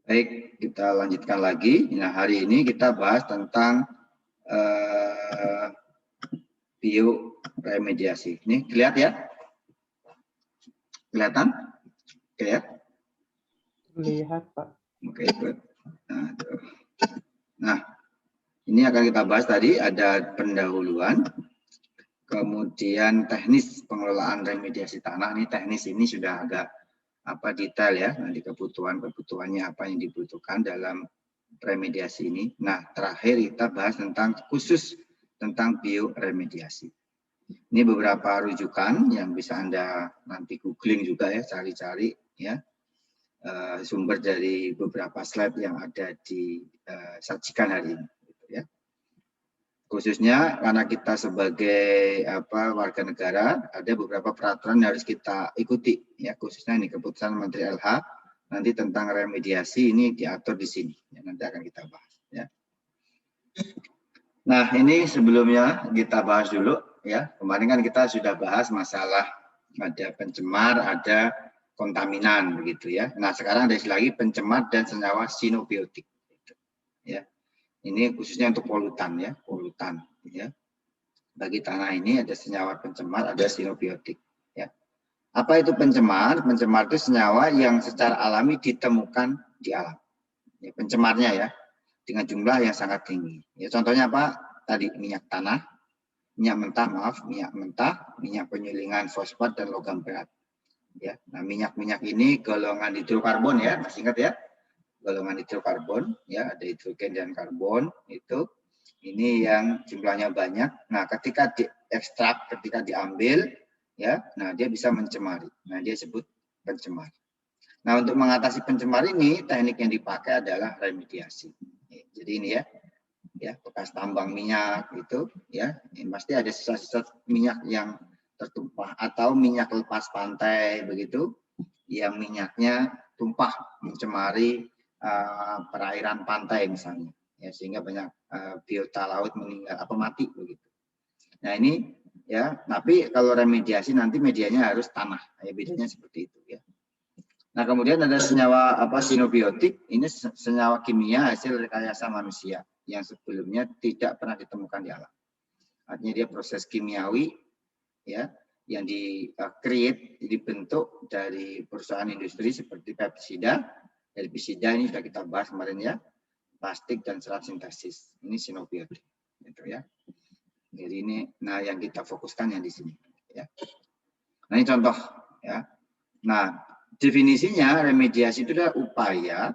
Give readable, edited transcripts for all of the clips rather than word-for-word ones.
Baik, kita lanjutkan lagi. Nah, hari ini kita bahas tentang bioremediasi. Ini kelihatan ya? Kelihatan? Lihat? Lihat, Pak. Oke, good. Nah, ini akan kita bahas tadi ada pendahuluan, kemudian teknis pengelolaan remediasi tanah. Ini teknis ini sudah agak detail ya, nanti kebutuhannya apa yang dibutuhkan dalam remediasi ini. Nah, terakhir kita bahas tentang khusus tentang bioremediasi. Ini beberapa rujukan yang bisa Anda nanti googling juga ya, cari-cari ya sumber dari beberapa slide yang ada di sajikan hari ini. Gitu ya. Khususnya karena kita sebagai warga negara ada beberapa peraturan yang harus kita ikuti ya, khususnya ini keputusan Menteri LH nanti tentang remediasi ini diatur di sini ya, nanti akan kita bahas ya. Nah, ini sebelumnya kita bahas dulu ya. Kemarin kan kita sudah bahas masalah ada pencemar, ada kontaminan begitu ya. Nah, sekarang ada lagi pencemar dan senyawa sinobiotik gitu, ya. Ini khususnya untuk polutan ya, polutan ya. Bagi tanah ini ada senyawa pencemar, ada sinobiotik ya. Apa itu pencemar? Pencemar itu senyawa yang secara alami ditemukan di alam. Ya, pencemarnya ya, dengan jumlah yang sangat tinggi. Ya, contohnya apa? Tadi minyak tanah, minyak mentah, minyak penyulingan fosfat dan logam berat. Ya, nah minyak-minyak ini golongan hidrokarbon ya, masih ingat ya? Golongan hidrokarbon ya, ada hidrogen dan karbon itu. Ini yang jumlahnya banyak. Nah, ketika diekstrak, ketika diambil ya, nah dia bisa mencemari. Nah, dia sebut pencemar. Nah, untuk mengatasi pencemar ini teknik yang dipakai adalah remediasi. Jadi ini ya bekas tambang minyak itu ya, ini pasti ada sisa-sisa minyak yang tertumpah atau minyak lepas pantai begitu, yang minyaknya tumpah mencemari perairan pantai misalnya, ya sehingga banyak biota laut meninggal mati begitu. Nah ini ya, tapi kalau remediasi nanti medianya harus tanah, ya bedanya seperti itu ya. Nah kemudian ada senyawa sinobiotik, ini senyawa kimia hasil rekayasa manusia yang sebelumnya tidak pernah ditemukan di alam. Artinya dia proses kimiawi ya yang dibentuk dari perusahaan industri seperti pestisida. Herbisida ini sudah kita bahas kemarin ya, plastik dan serat sintesis. Ini sinobiotik gitu ya. Jadi ini nah yang kita fokuskan yang di sini ya. Nah ini contoh ya. Nah, definisinya remediasi itu adalah upaya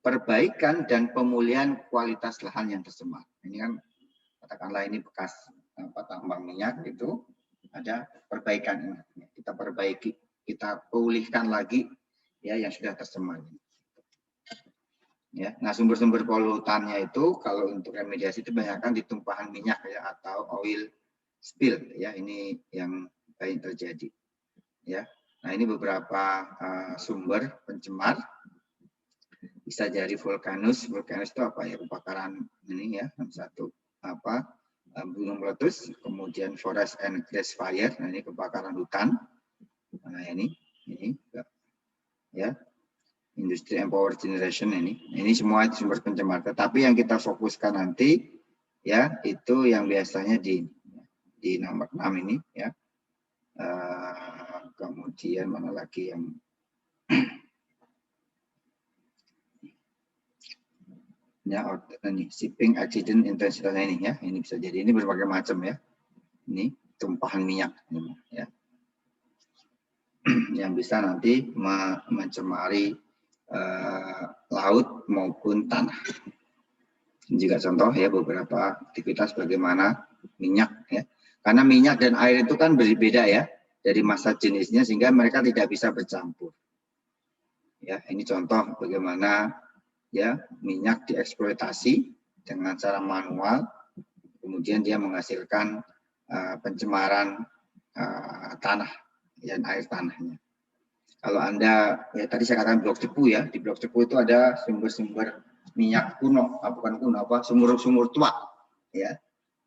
perbaikan dan pemulihan kualitas lahan yang tercemar. Ini kan katakanlah ini bekas tambang minyak itu ada perbaikan, kita perbaiki, kita pulihkan lagi ya yang sudah tercemar. Ya, nah sumber-sumber polutannya itu kalau untuk remediasi itu banyakkan di tumpahan minyak ya atau oil spill ya, ini yang banyak terjadi. Ya, nah ini beberapa sumber pencemar. Bisa jadi vulkanus itu apa ya, kebakaran ini ya, satu gunung meletus, kemudian forest and grass fire, nah ini kebakaran hutan, nah ini ya, industri and power generation ini semua sumber pencemar. Tetapi yang kita fokuskan nanti ya itu yang biasanya di nomor 6 ini ya, kemudian mana lagi yang ya, ini shipping accident intensitas ini ya, ini bisa jadi ini berbagai macam ya, ini tumpahan minyak ini, ya yang bisa nanti mencemari laut maupun tanah. Juga contoh ya beberapa aktivitas bagaimana minyak ya, karena minyak dan air itu kan berbeda ya dari masa jenisnya sehingga mereka tidak bisa bercampur. Ya ini contoh bagaimana ya minyak dieksploitasi dengan cara manual, kemudian dia menghasilkan pencemaran tanah dan air tanahnya. Kalau Anda ya tadi saya katakan Blok Cepu ya, di Blok Cepu itu ada sumber-sumber minyak kuno, bukan kuno sumur-sumur tua ya,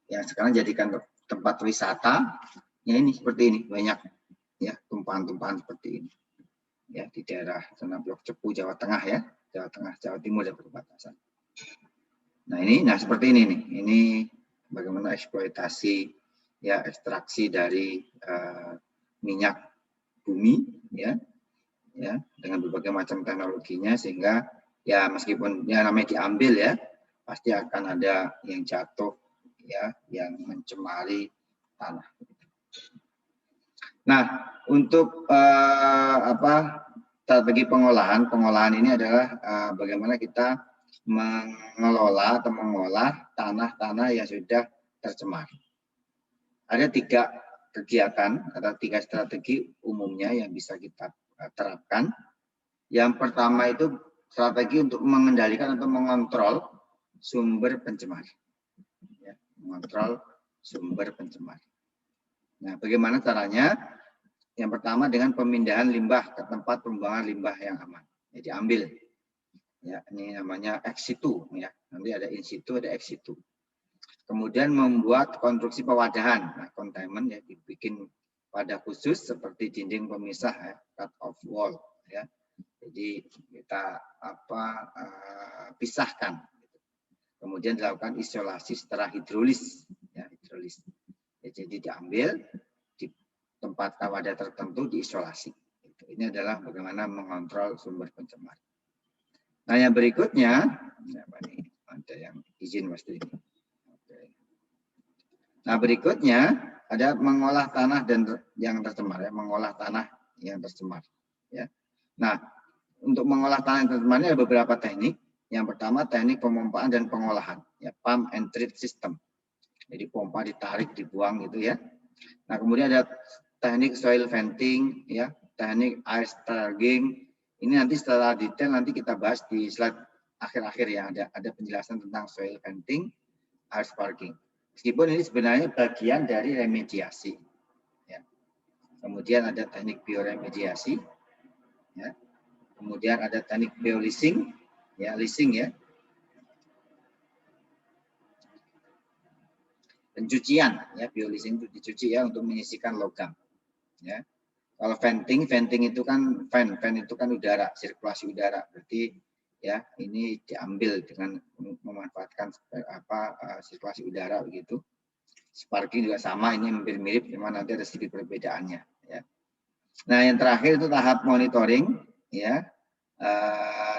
yang sekarang jadikan tempat wisata. Ya ini seperti ini banyak ya tumpahan-tumpahan seperti ini. ya di daerah zona Blok Cepu Jawa Tengah ya, Jawa Tengah, Jawa Timur dan perbatasan. Nah ini, nah seperti ini nih, ini bagaimana eksploitasi ya ekstraksi dari minyak bumi ya, dengan berbagai macam teknologinya sehingga ya meskipun ya namanya diambil ya pasti akan ada yang jatuh ya, yang mencemari tanah. Nah, untuk strategi pengolahan ini adalah bagaimana kita mengelola atau mengolah tanah-tanah yang sudah tercemar. Ada 3 kegiatan atau 3 strategi umumnya yang bisa kita terapkan. Yang pertama itu strategi untuk mengendalikan atau mengontrol sumber pencemar. Ya, mengontrol sumber pencemar. Nah, bagaimana caranya? Yang pertama dengan pemindahan limbah ke tempat pembuangan limbah yang aman. Ya, diambil. Ya, ini namanya ex situ ya. Nanti ada in situ, ada ex situ. Kemudian membuat konstruksi pewadahan. Nah, containment ya dibikin wadah khusus seperti dinding pemisah ya, cut off wall ya. Jadi kita pisahkan. Kemudian dilakukan isolasi secara hidrolis ya, hidrolis. Ya, jadi diambil di tempat wadah tertentu diisolasi. Ini adalah bagaimana mengontrol sumber pencemar. Nah, yang berikutnya, ada yang izin Mas ini. Nah, berikutnya ada mengolah tanah dan yang tercemar ya, mengolah tanah yang tercemar ya. Nah, untuk mengolah tanah yang tercemar ini ada beberapa teknik. Yang pertama teknik pemompaan dan pengolahan ya, pump and treat system. Jadi pompa ditarik dibuang gitu ya. Nah, kemudian ada teknik soil venting ya, teknik air sparging. Ini nanti setelah detail nanti kita bahas di slide akhir-akhir ya, ada penjelasan tentang soil venting, air sparging. Meskipun ini sebenarnya bagian dari remediasi. Ya. Kemudian ada teknik bioremediasi. Ya. Kemudian ada teknik bioleasing, ya, leasing ya. Pencucian, ya, bioleasing itu dicuci ya untuk menyisihkan logam. Ya. Kalau venting itu kan fan itu kan udara, sirkulasi udara. Berarti ya ini diambil dengan memanfaatkan sirkulasi udara begitu. Sparking juga sama, ini mirip-mirip, cuma nanti ada sedikit perbedaannya. Ya. Nah, yang terakhir itu tahap monitoring, ya,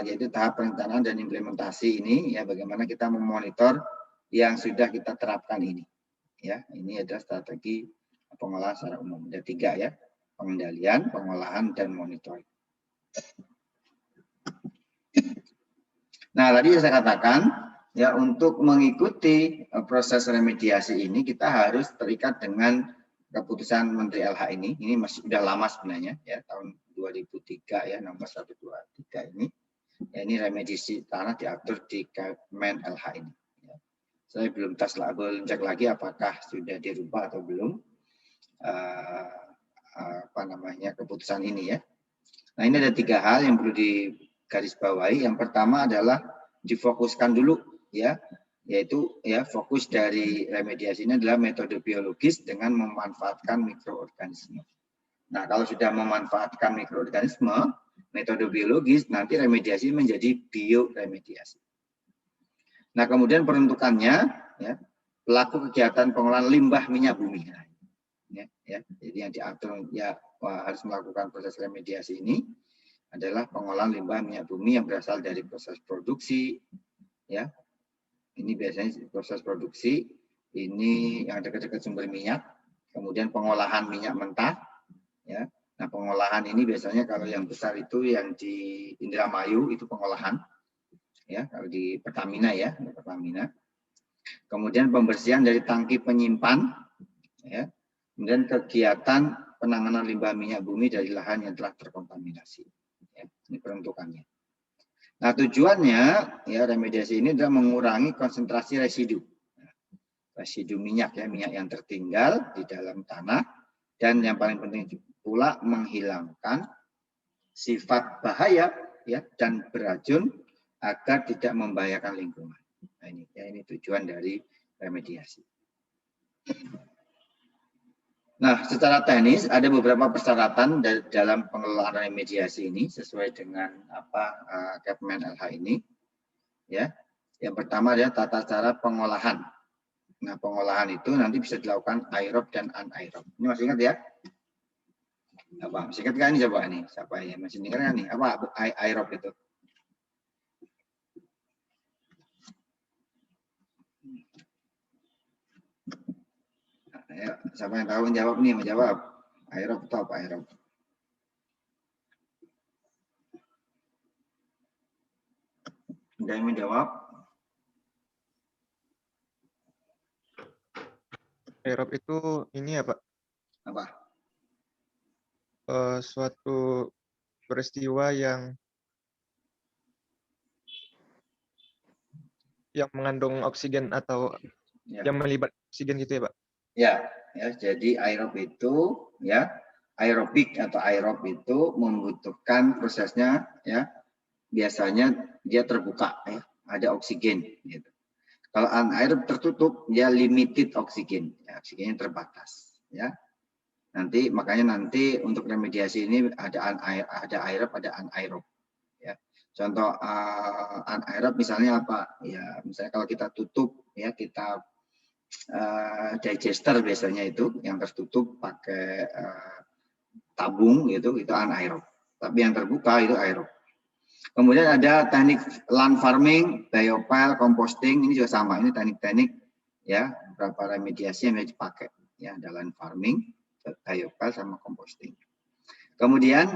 yaitu tahap perencanaan dan implementasi ini, ya, bagaimana kita memonitor yang sudah kita terapkan ini. Ya, ini adalah strategi pengolahan secara umum. Ada 3 ya, pengendalian, pengolahan, dan monitoring. Nah, tadi saya katakan, ya, untuk mengikuti proses remediasi ini kita harus terikat dengan keputusan Menteri LH ini masih sudah lama sebenarnya ya, tahun 2003 ya, nomor 123 ini. Ya, ini remediasi tanah diatur di Kemen LH ini. Ya. Saya belum cek lagi apakah sudah dirubah atau belum keputusan ini ya. Nah, ini ada 3 hal yang perlu digarisbawahi. Yang pertama adalah difokuskan dulu ya, yaitu ya fokus dari remediasi ini adalah metode biologis dengan memanfaatkan mikroorganisme. Nah, kalau sudah memanfaatkan mikroorganisme, metode biologis, nanti remediasi menjadi bioremediasi. Nah, kemudian peruntukannya ya, pelaku kegiatan pengolahan limbah minyak bumi. Ya, jadi yang diatur ya harus melakukan proses remediasi ini adalah pengolahan limbah minyak bumi yang berasal dari proses produksi ya. Ini biasanya proses produksi ini yang dekat-dekat sumber minyak, kemudian pengolahan minyak mentah ya. Nah, pengolahan ini biasanya kalau yang besar itu yang di Indramayu itu pengolahan ya, kalau di Pertamina ya, Pertamina. Kemudian pembersihan dari tangki penyimpan ya. Kemudian kegiatan penanganan limbah minyak bumi dari lahan yang telah terkontaminasi. Ya, ini peruntukannya. Nah, tujuannya ya remediasi ini adalah mengurangi konsentrasi residu. Residu minyak ya, minyak yang tertinggal di dalam tanah, dan yang paling penting pula menghilangkan sifat bahaya ya dan beracun agar tidak membahayakan lingkungan. Nah, ini tujuan dari remediasi. Nah, secara teknis ada beberapa persyaratan dalam pengelolaan remediasi ini sesuai dengan Kepmen LH ini. Ya, yang pertama adalah tata cara pengolahan. Nah, pengolahan itu nanti bisa dilakukan aerob dan anaerob. Ini masih ingat ya? Apa? Masih ingat kan ini coba nih? Siapa ya? Masih ingat kan nih? Apa aerob itu? Ayo, siapa yang tahu menjawab nih? Menjawab. Aerob itu apa aerob? Ada yang menjawab? Aerob itu ini ya Pak, Apa? Suatu peristiwa yang mengandung oksigen atau Ya. yang melibat oksigen gitu ya Pak? Ya, jadi aerob itu ya aerobik atau aerob itu membutuhkan prosesnya ya biasanya dia terbuka ya ada oksigen gitu. Kalau anaerob tertutup dia limited oksigen, ya, oksigennya terbatas ya. Makanya nanti untuk remediasi ini ada aerob ada anaerob ya. Contoh anaerob misalnya apa? Ya misalnya kalau kita tutup ya kita digester biasanya itu yang tertutup pakai tabung gitu itu anaerob. Tapi yang terbuka itu aerob. Kemudian ada teknik land farming, biopile, composting ini juga sama. Ini teknik-teknik ya beberapa remediasi yang bisa dipakai ya ada land farming, biopile sama composting. Kemudian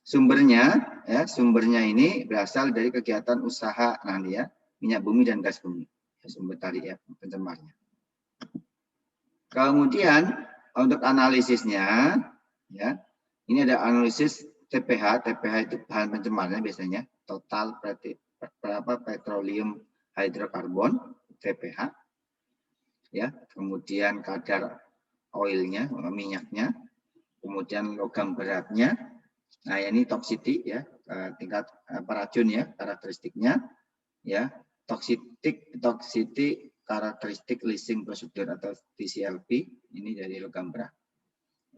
sumbernya ini berasal dari kegiatan usaha nanti ya minyak bumi dan gas bumi. Sumber tadi ya pencemarnya. Kemudian untuk analisisnya, ya ini ada analisis TPH. TPH itu bahan pencemarnya biasanya total petroleum hydrocarbon (TPH). Ya, kemudian kadar oilnya, minyaknya, kemudian logam beratnya. Nah ini toxicity ya, tingkat racun ya, karakteristiknya, ya toxicity karakteristik leasing prosedur atau TCLP ini dari logam berat.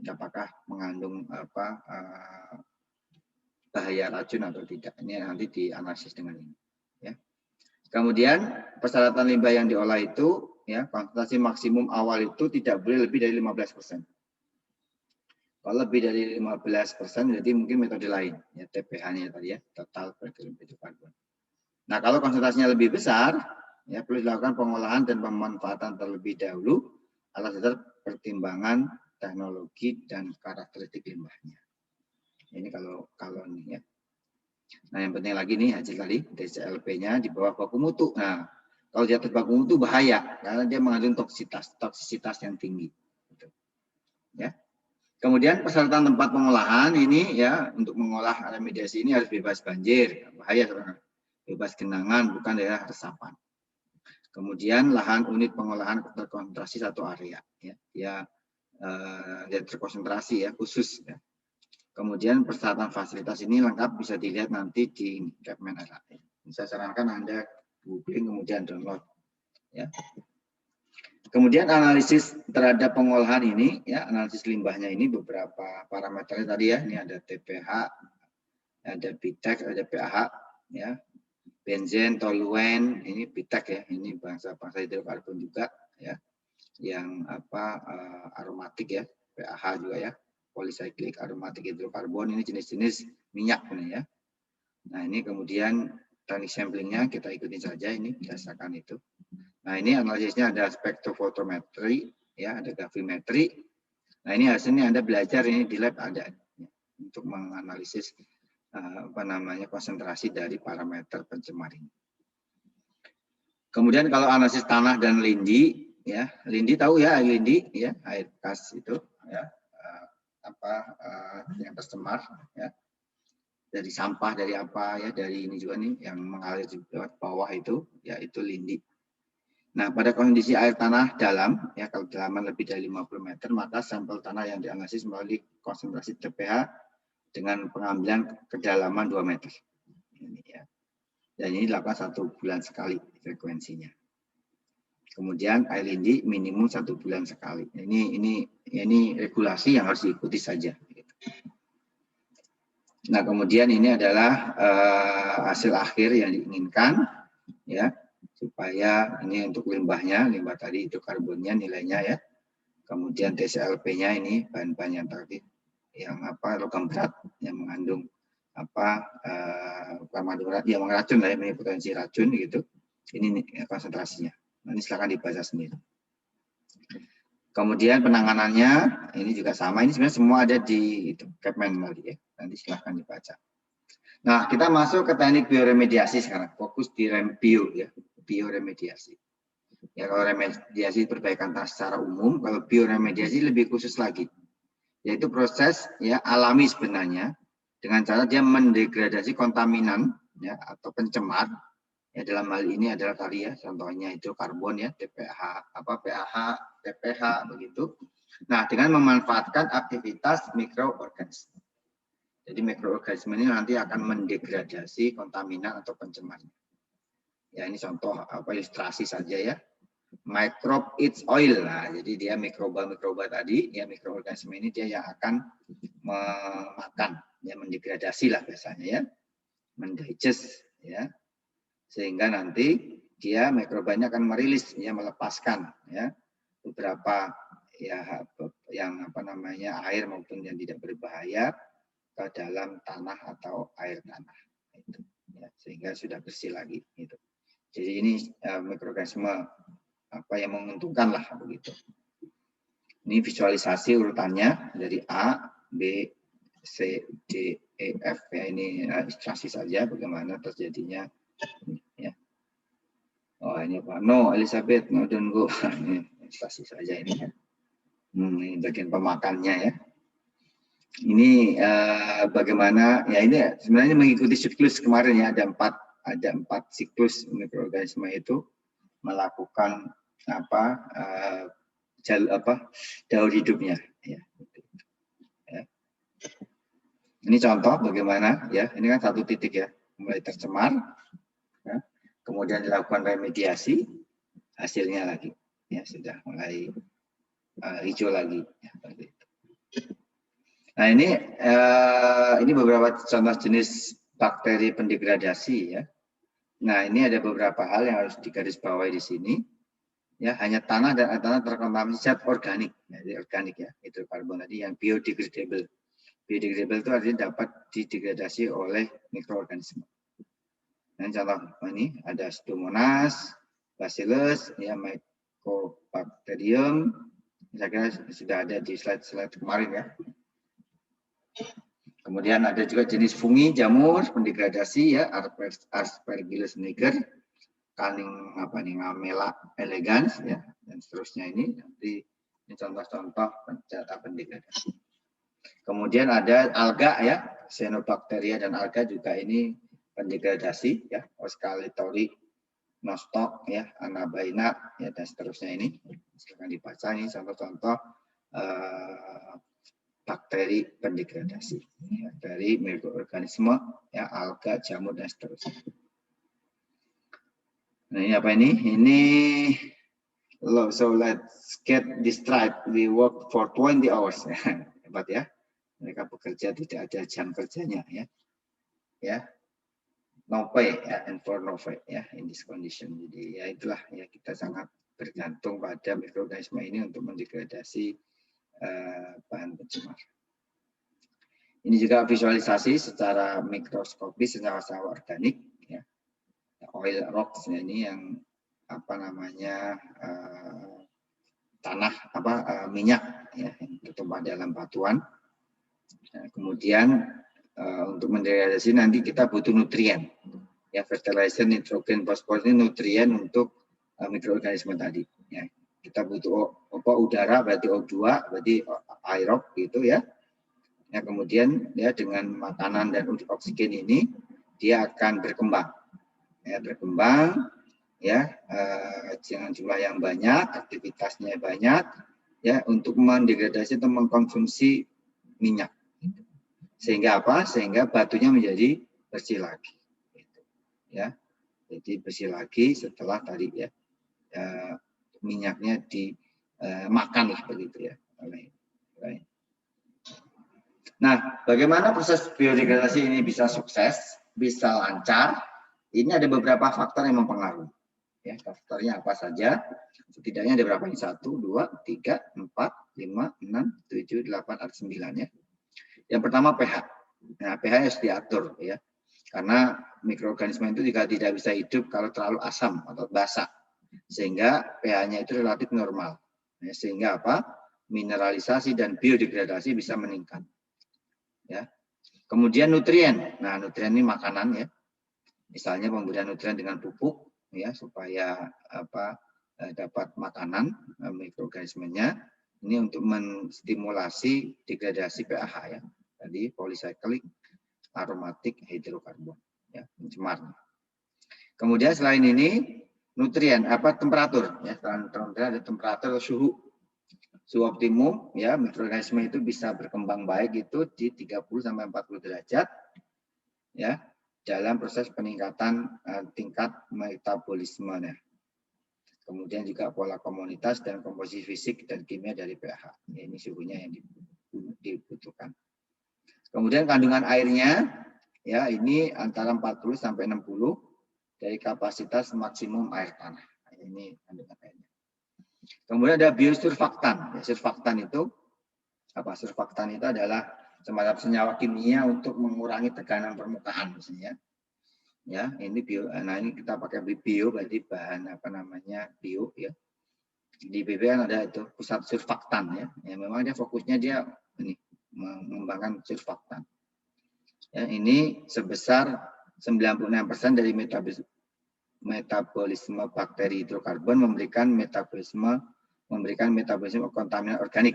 Apakah mengandung bahaya racun atau tidak? Ini nanti dianalisis dengan ini. Ya. Kemudian persyaratan limbah yang diolah itu ya konsentrasi maksimum awal itu tidak boleh lebih dari 15%. Kalau lebih dari 15% berarti mungkin metode lain ya TPH-nya tadi ya total petroleum karbon. Nah kalau konsentrasinya lebih besar ya perlu dilakukan pengolahan dan pemanfaatan terlebih dahulu atas dasar pertimbangan teknologi dan karakteristik limbahnya. Ini kalau ini ya. Nah yang penting lagi nih hasil tadi TCLP-nya di bawah baku mutu. Nah kalau di atas baku mutu bahaya karena dia mengandung toksisitas yang tinggi. Ya. Kemudian persyaratan tempat pengolahan ini ya untuk mengolah remediasi ini harus bebas banjir, bahaya sebenarnya. Bebas genangan bukan daerah resapan. Kemudian lahan unit pengolahan terkonsentrasi satu area ya dia terkonsentrasi ya khusus ya. Kemudian persyaratan fasilitas ini lengkap bisa dilihat nanti di Kepmen LH. Saya sarankan Anda googling kemudian download ya. Kemudian analisis terhadap pengolahan ini ya analisis limbahnya ini beberapa parameternya tadi ya ini ada TPH, ada BTEC, ada PAH ya. Benzen, toluen, ini BTEC ya, ini bangsa-bangsa hidrokarbon juga ya, yang aromatik ya, PAH juga ya, polycyclic aromatic hidrokarbon ini jenis-jenis minyak ini ya. Nah ini kemudian teknik samplingnya kita ikutin saja ini berdasarkan itu. Nah ini analisisnya ada spektrofotometri ya, ada gravimetri. Nah ini hasilnya Anda belajar ini di lab ada ya, untuk menganalisis konsentrasi dari parameter pencemar ini. Kemudian kalau analisis tanah dan lindi, ya lindi tahu ya lindi ya air bekas itu ya yang tercemar ya dari sampah dari apa ya dari ini juga nih yang mengalir di bawah itu ya itu lindi. Nah pada kondisi air tanah dalam ya kalau kedalaman lebih dari 50 meter maka sampel tanah yang dianalisis melalui konsentrasi TPH dengan pengambilan kedalaman 2 meter. Ini ya. Dan ini dilakukan 1 bulan sekali frekuensinya. Kemudian air lindi minimum 1 bulan sekali. Ini regulasi yang harus diikuti saja. Nah, kemudian ini adalah hasil akhir yang diinginkan, ya, supaya ini untuk limbah tadi itu karbonnya nilainya ya. Kemudian TCLP-nya ini bahan-bahan yang tadi yang logam berat yang mengandung yang meracun lah, yang potensi racun gitu. Ini konsentrasinya. Nanti silakan dibaca sendiri. Kemudian penanganannya ini juga sama. Ini sebenarnya semua ada di Kepmen tadi ya. Nanti silahkan dibaca. Nah, kita masuk ke teknik bioremediasi sekarang. Fokus di bioremediasi. Ya, kalau remediasi perbaikan tanah secara umum, kalau bioremediasi lebih khusus lagi. Yaitu proses ya alami sebenarnya dengan cara dia mendegradasi kontaminan ya atau pencemar. Ya, dalam hal ini adalah tadi ya, contohnya itu karbon ya, PAH, TPH begitu. Nah, dengan memanfaatkan aktivitas mikroorganisme. Jadi mikroorganisme ini nanti akan mendegradasi kontaminan atau pencemarnya. Ya, ini contoh ilustrasi saja ya. Microbe eats oil lah. Jadi dia mikroba tadi, ya mikroorganisme ini dia yang akan memakan, ya mendegradasi lah biasanya ya, mendigest ya. Sehingga nanti dia mikrobanya akan merilis ya, melepaskan ya beberapa ya yang air maupun yang tidak berbahaya ke dalam tanah atau air tanah itu ya, sehingga sudah bersih lagi itu. Jadi ini mikroorganisme yang menguntungkan lah begitu. Ini visualisasi urutannya dari A, B, C, D, E, F ya, ini ilustrasi saja bagaimana terjadinya ya. Oh ini Pak, no Elizabeth, no don't go. Ini ilustrasi saja ini ya. Ini bagian pemakannya ya. Ini bagaimana ya, ini sebenarnya mengikuti siklus kemarin ya, ada empat siklus mikroorganisme itu melakukan daur hidupnya ya. Ya. Ini contoh bagaimana ya, ini kan satu titik ya, mulai tercemar ya. Kemudian dilakukan remediasi, hasilnya lagi ya sudah mulai hijau lagi ya, Nah, ini beberapa contoh jenis bakteri pendegradasi ya. Nah, ini ada beberapa hal yang harus digarisbawahi di sini. Ya, hanya tanah dan air tanah terkontaminasi zat organik. Jadi organik ya, itu karbon tadi yang biodegradable. Biodegradable itu artinya dapat didegradasi oleh mikroorganisme. Nah, contoh ini ada Pseudomonas, Bacillus, ya, Mycobacterium. Saya kira sudah ada di slide-slide kemarin ya. Kemudian ada juga jenis fungi, jamur, pendegradasi ya, Aspergillus niger, Ngamela elegans ya, dan seterusnya ini. Nanti ini contoh-contoh data pendegradasi. Kemudian ada alga ya, Cyanobacteria dan alga juga ini pendegradasi ya, Oscalatori, Nostoc ya, Anabaina ya, dan seterusnya ini. Silakan dibaca ini contoh-contoh bakteri pendegradasi ya, dari mikroorganisme ya, alga, jamur dan seterusnya. Nah, ini apa ini? So let's get this right. We work for 20 hours. Hebat ya. Mereka bekerja tidak ada jam kerjanya ya. Ya. No pay ya, and for no pay ya, in this condition. Jadi ya itulah ya, kita sangat bergantung pada mikroorganisme ini untuk mendegradasi bahan pencemar. Ini juga visualisasi secara mikroskopis senyawa-senyawa organik ya. Oil rocks ini yang tanah minyak ya, yang tertumpah dalam batuan. Nah, kemudian untuk mendegradasi nanti kita butuh nutrien ya, fertilizer, nitrogen, fosfor ini nutrien untuk mikroorganisme tadi ya. Kita butuh udara berarti O2 berarti aerob gitu ya. Ya, kemudian ya dengan makanan dan oksigen ini dia akan berkembang ya, dengan jumlah yang banyak, aktivitasnya banyak ya, untuk mendegradasi atau mengkonsumsi minyak. Sehingga apa? Sehingga batunya menjadi bersih lagi. Ya, jadi bersih lagi setelah tadi ya minyaknya dimakan lah begitu ya. Nah, bagaimana proses biodegradasi ini bisa sukses, bisa lancar? Ini ada beberapa faktor yang mempengaruhi. Ya, faktornya apa saja? Setidaknya ada berapa ini? 1, 2, 3, 4, 5, 6, 7, 8, 9 ya. Yang pertama pH. Nah, pH harus diatur ya. Karena mikroorganisme itu juga tidak bisa hidup kalau terlalu asam atau basah. Sehingga pH-nya itu relatif normal. Ya, sehingga apa? Mineralisasi dan biodegradasi bisa meningkat. Ya. Kemudian nutrien. Nah, nutrien ini makanan ya. Misalnya pemberian nutrien dengan pupuk ya supaya dapat makanan mikroorganismenya. Ini untuk menstimulasi degradasi pH ya. Tadi polycyclic aromatic hidrokarbon ya, pencemar. Kemudian selain ini nutrien temperatur ya. Ada temperatur suhu optimum ya, mikroorganisme itu bisa berkembang baik itu di 30 sampai 40 derajat ya dalam proses peningkatan tingkat metabolismenya. Kemudian juga pola komunitas dan komposisi fisik dan kimia dari pH. Ya, ini suhunya yang dibutuhkan. Kemudian kandungan airnya ya ini antara 40 sampai 60 dari kapasitas maksimum air tanah. Ini kandungan airnya. Kemudian ada biosurfaktan. Ya, surfaktan itu apa? Surfaktan itu adalah semacam senyawa kimia untuk mengurangi tekanan permukaan misalnya. Ya, ini bio. Nah, ini kita pakai bio berarti bahan bio ya. Di BB kan ada itu pusat surfaktan ya. Ya memang dia fokusnya dia ini mengembangkan surfaktan. Ya, ini sebesar 96% dari metabolisme bakteri hidrokarbon memberikan metabolisme kontaminan organik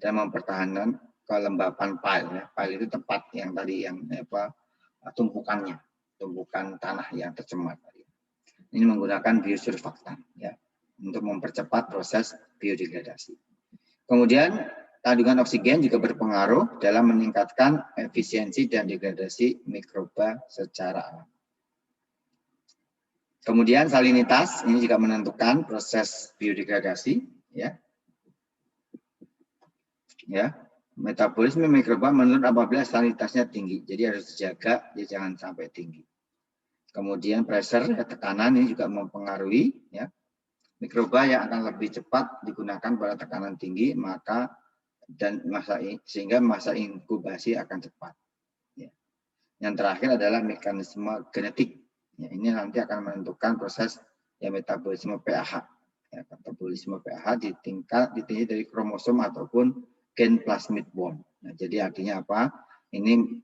dan mempertahankan kelembapan pile ya. Pile itu tempat yang tadi yang tumpukan tanah yang tercemar. Ini menggunakan biosurfaktan ya untuk mempercepat proses biodegradasi. Kemudian kandungan oksigen juga berpengaruh dalam meningkatkan efisiensi dan degradasi mikroba secara alami. Kemudian salinitas ini juga menentukan proses biodegradasi ya. Ya, metabolisme mikroba menurun apabila salinitasnya tinggi. Jadi harus dijaga ya jangan sampai tinggi. Kemudian pressure ya, tekanan ini juga mempengaruhi ya. Mikroba yang akan lebih cepat digunakan pada tekanan tinggi sehingga masa inkubasi akan cepat. Ya. Yang terakhir adalah mekanisme genetik. Ya, ini nanti akan menentukan proses ya, metabolisme pH. Ya, metabolisme pH ditinggi dari kromosom ataupun gen plasmid bond. Nah, jadi artinya apa? Ini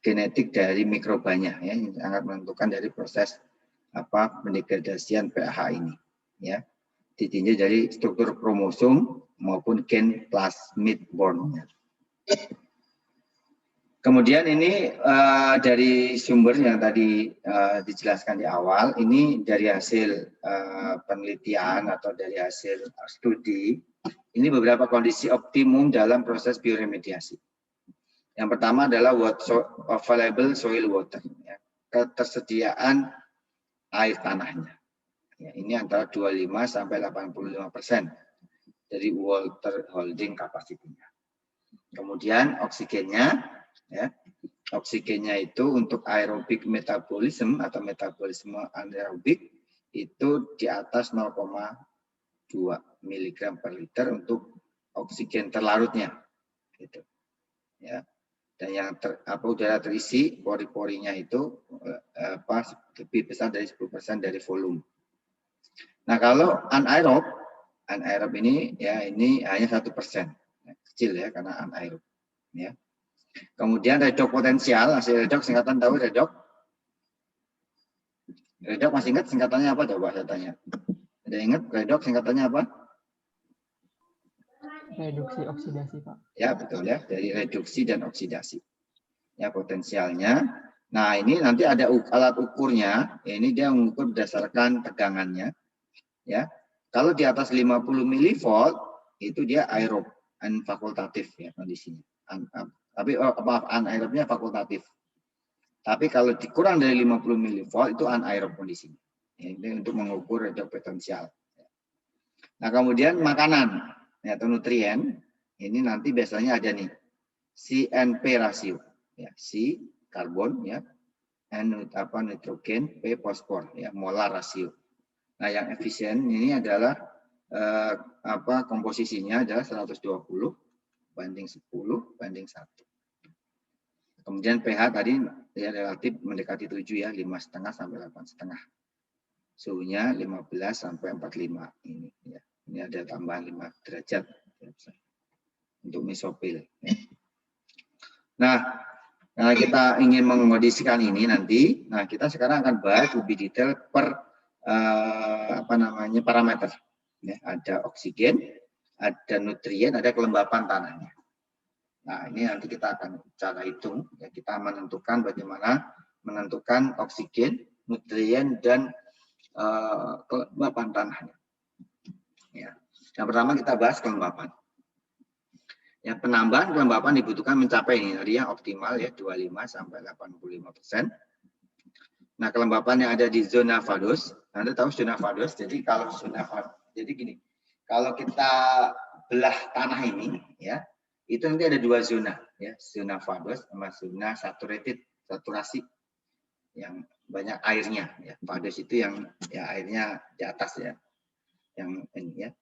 genetik dari mikrobanya ya, yang sangat menentukan dari proses pendegradasian pH ini. Ya, ditinjau dari struktur kromosom maupun gen plasmid bond. Kemudian ini dari sumber yang tadi dijelaskan di awal, ini dari hasil penelitian atau dari hasil studi, ini beberapa kondisi optimum dalam proses bioremediasi. Yang pertama adalah available soil water, ya, ketersediaan air tanahnya. Ya, ini antara 25 sampai 85% dari water holding capacity-nya. Kemudian oksigennya, ya, oksigennya itu untuk aerobik metabolisme atau metabolisme anaerobik itu di atas 0,2 mg per liter untuk oksigen terlarutnya, gitu. Ya. Dan yang udara terisi pori-porinya itu lebih besar dari 10% dari volume. Nah kalau anaerob ini ya ini hanya 1%, kecil ya karena anaerob. Ya. Kemudian redox potensial, hasil redox singkatan tahu redox? Redox masih ingat singkatannya apa coba saya tanya? Ada ingat redox singkatannya apa? Reduksi oksidasi, Pak. Ya, betul ya, dari reduksi dan oksidasi. Ya, potensialnya. Nah, ini nanti ada alat ukurnya. Ya, ini dia mengukur berdasarkan tegangannya. Ya. Kalau di atas 50 mV itu dia aerob, fakultatif ya kondisinya. Tapi anaerobnya fakultatif. Tapi kalau dikurang dari 50 mV itu anaerob kondisinya. Ya, ini untuk mengukur redox potensial. Nah, kemudian makanan ya, atau nutrien ini nanti biasanya ada nih CNP rasio, ya, C karbon, ya, N nitrogen, P fosfor, ya, molar rasio. Nah, yang efisien ini adalah komposisinya adalah 120 banding 10 banding 1. Kemudian pH tadi ya relatif mendekati 7 ya, 5,5 sampai 8,5. Suhunya 15 sampai 45 ini ya. Ini ada tambahan 5 derajat ya, untuk mesopil. Ya. Nah, kalau kita ingin mengkondisikan ini nanti, nah kita sekarang akan bahas lebih detail per parameter. Ya, ada oksigen, ada nutrien, ada kelembapan tanahnya. Nah, ini nanti kita akan cara hitung. Ya, kita menentukan bagaimana menentukan oksigen, nutrien, dan kelembapan tanahnya. Ya. Yang pertama kita bahas kelembapan. Ya, penambahan kelembapan dibutuhkan mencapai ini tadi yang optimal ya 25 sampai 85%. Nah, kelembapan yang ada di zona Vados, Anda tahu zona Vados. Jadi kalau zona Vados, jadi gini, kalau kita belah tanah ini ya, itu nanti ada dua zona ya, zona Vados sama zona saturasi yang banyak airnya ya. Vados itu yang ya airnya di atas ya. Yang ini ya.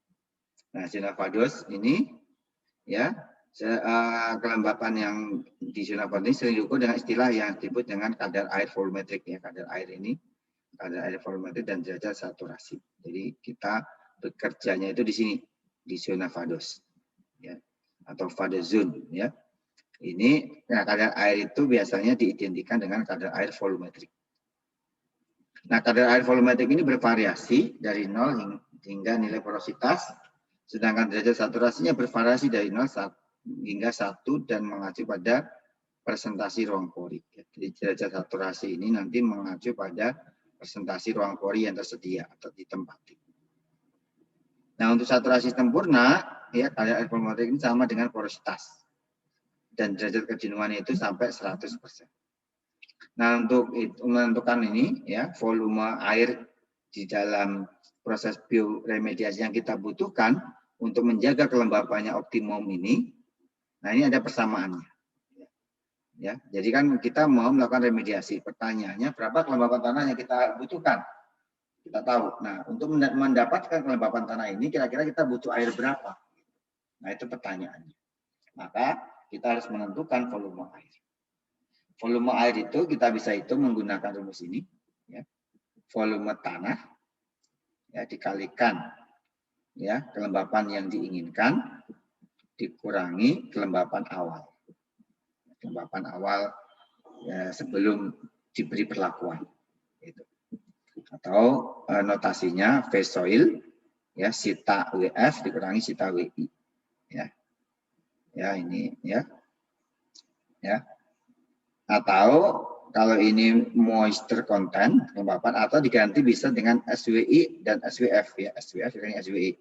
Nah, zona Vados ini ya, kelembapan yang di zona Vados ini sering diukur dengan istilah yang disebut dengan kadar air volumetrik ya. Kadar air ini, kadar air volumetrik dan derajat saturasi. Jadi kita bekerjanya itu di sini, di zona Vados ya, atau Vados zone ya. Ini kadar air itu biasanya diidentikan dengan kadar air volumetrik. Nah, kadar air volumetrik ini bervariasi dari 0 hingga nilai porositas, sedangkan derajat saturasinya bervariasi dari 0 hingga 1 dan mengacu pada presentasi ruang pori. Jadi derajat saturasi ini nanti mengacu pada presentasi ruang pori yang tersedia atau ditempati. Nah, untuk saturasi sempurna, ya kadar air volumetrik ini sama dengan porositas. Dan derajat kejenuhan itu sampai 100%. Nah, untuk menentukan ini, ya volume air di dalam proses bioremediasi yang kita butuhkan untuk menjaga kelembapannya optimum ini, nah ini ada persamaannya. Ya, jadi kan kita mau melakukan remediasi. Pertanyaannya, berapa kelembapan tanah yang kita butuhkan? Kita tahu. Nah, untuk mendapatkan kelembapan tanah ini, kira-kira kita butuh air berapa? Nah, itu pertanyaannya. Maka kita harus menentukan volume air. Volume air itu kita bisa hitung menggunakan rumus ini. Ya. Volume tanah ya, dikalikan ya, kelembapan yang diinginkan dikurangi kelembapan awal. Kelembapan awal ya, sebelum diberi perlakuan. Itu. Atau notasinya V soil ya, sita WF dikurangi sita WI. Ya. Ya, ini ya. Ya. Atau kalau ini moisture content kelembapan, atau diganti bisa dengan SWI dan SWF ya, SWF dengan SWI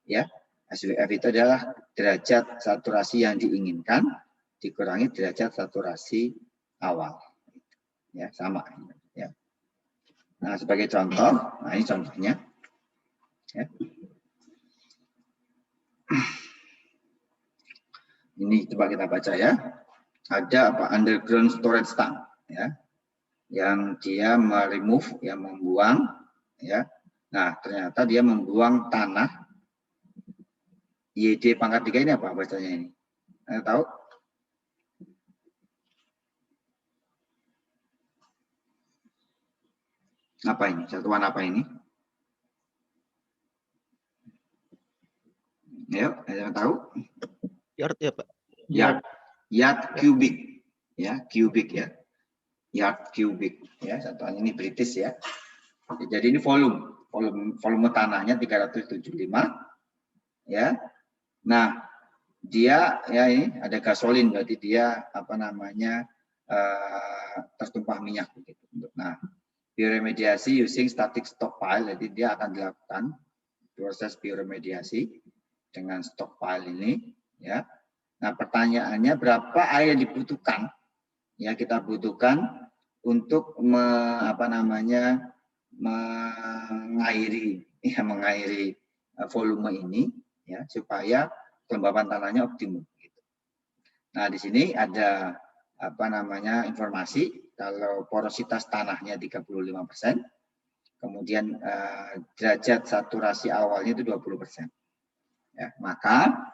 ya. SWF itu adalah derajat saturasi yang diinginkan dikurangi derajat saturasi awal ya, sama ya. Nah, sebagai contoh, nah ini contohnya ya. Ini coba kita baca ya. Ada apa, underground storage tank ya, yang dia remove, yang membuang ya. Nah, ternyata dia membuang tanah YD pangkat 3 ini apa bacanya ini? Anda tahu? Apa ini? Satuan apa ini? Ayo, ada yang tahu? Yard ya, Pak? Yard cubic ya, cubic ya. Yard cubic ya, satuan ini British ya. Jadi ini volume tanahnya 375 ya. Nah, dia ya ini ada gasolin, berarti dia apa namanya tertumpah minyak begitu. Nah, bioremediasi using static stockpile, jadi dia akan dilakukan proses bioremediasi dengan stockpile ini ya. Nah, pertanyaannya berapa air yang dibutuhkan? Ya, kita butuhkan untuk mengairi volume ini ya supaya kelembapan tanahnya optimum. Gitu. Nah di sini ada informasi kalau porositas tanahnya 35%, kemudian derajat saturasi awalnya itu 20%. Ya, maka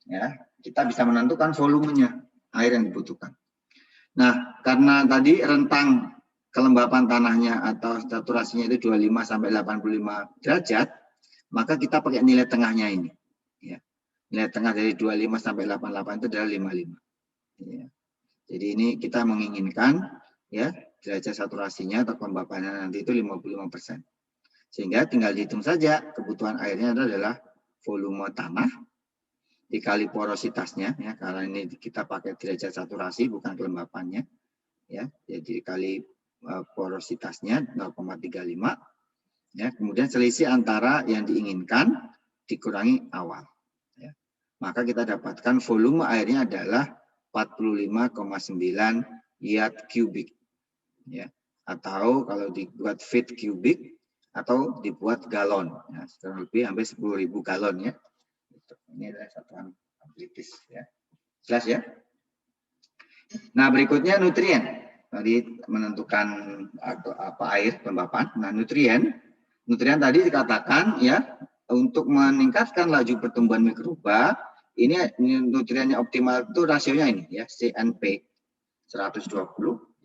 ya kita bisa menentukan volumenya air yang dibutuhkan. Nah, karena tadi rentang kelembapan tanahnya atau saturasinya itu 25 sampai 85 derajat, maka kita pakai nilai tengahnya ini. Ya. Nilai tengah dari 25 sampai 88 itu adalah 55. Ya. Jadi ini kita menginginkan ya derajat saturasinya atau kelembapannya nanti itu 55%. Sehingga tinggal dihitung saja kebutuhan airnya adalah volume tanah dikali porositasnya ya, karena ini kita pakai derajat saturasi bukan kelembapannya ya, jadi dikali porositasnya 0,35 ya, kemudian selisih antara yang diinginkan dikurangi awal ya. Maka kita dapatkan volume airnya adalah 45,9 yard kubik ya, atau kalau dibuat feet kubik atau dibuat galon ya, kurang lebih hampir 10.000 galon ya. Ini adalah satuan amplitis ya. Jelas ya? Nah, berikutnya nutrien. Tadi menentukan apa air kelembapan. Nah, nutrien tadi dikatakan ya untuk meningkatkan laju pertumbuhan mikroba, ini nutriennya optimal itu rasionya ini ya, CNP 120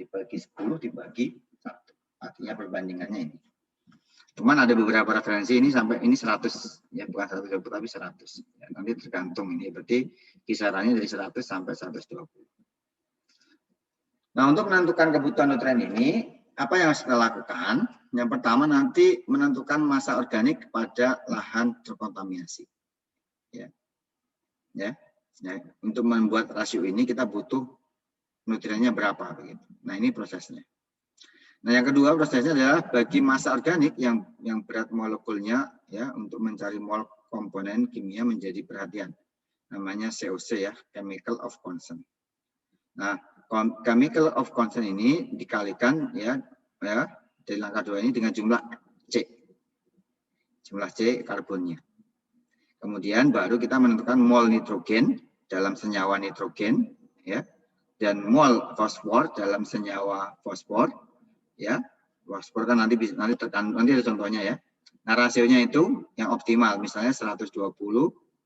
dibagi 10 dibagi 1. Artinya perbandingannya ini. Cuman ada beberapa referensi ini sampai ini 100 ya, bukan 120 tapi 100. Ya, nanti tergantung ini, berarti kisarannya dari 100 sampai 120. Nah, untuk menentukan kebutuhan nutrien ini, apa yang harus kita lakukan? Yang pertama nanti menentukan massa organik pada lahan terkontaminasi. Ya. Ya. Ya. Untuk membuat rasio ini kita butuh nutriennya berapa begitu. Nah, ini prosesnya. Nah, yang kedua prosesnya adalah bagi massa organik yang berat molekulnya ya untuk mencari mol komponen kimia menjadi perhatian. Namanya COC ya, chemical of concern. Nah, chemical of concern ini dikalikan ya dari langkah 2 ini dengan jumlah C. Jumlah C karbonnya. Kemudian baru kita menentukan mol nitrogen dalam senyawa nitrogen ya, dan mol fosfor dalam senyawa fosfor. Ya, fosfor kan nanti ada contohnya ya. Nah, rasionya itu yang optimal, misalnya 120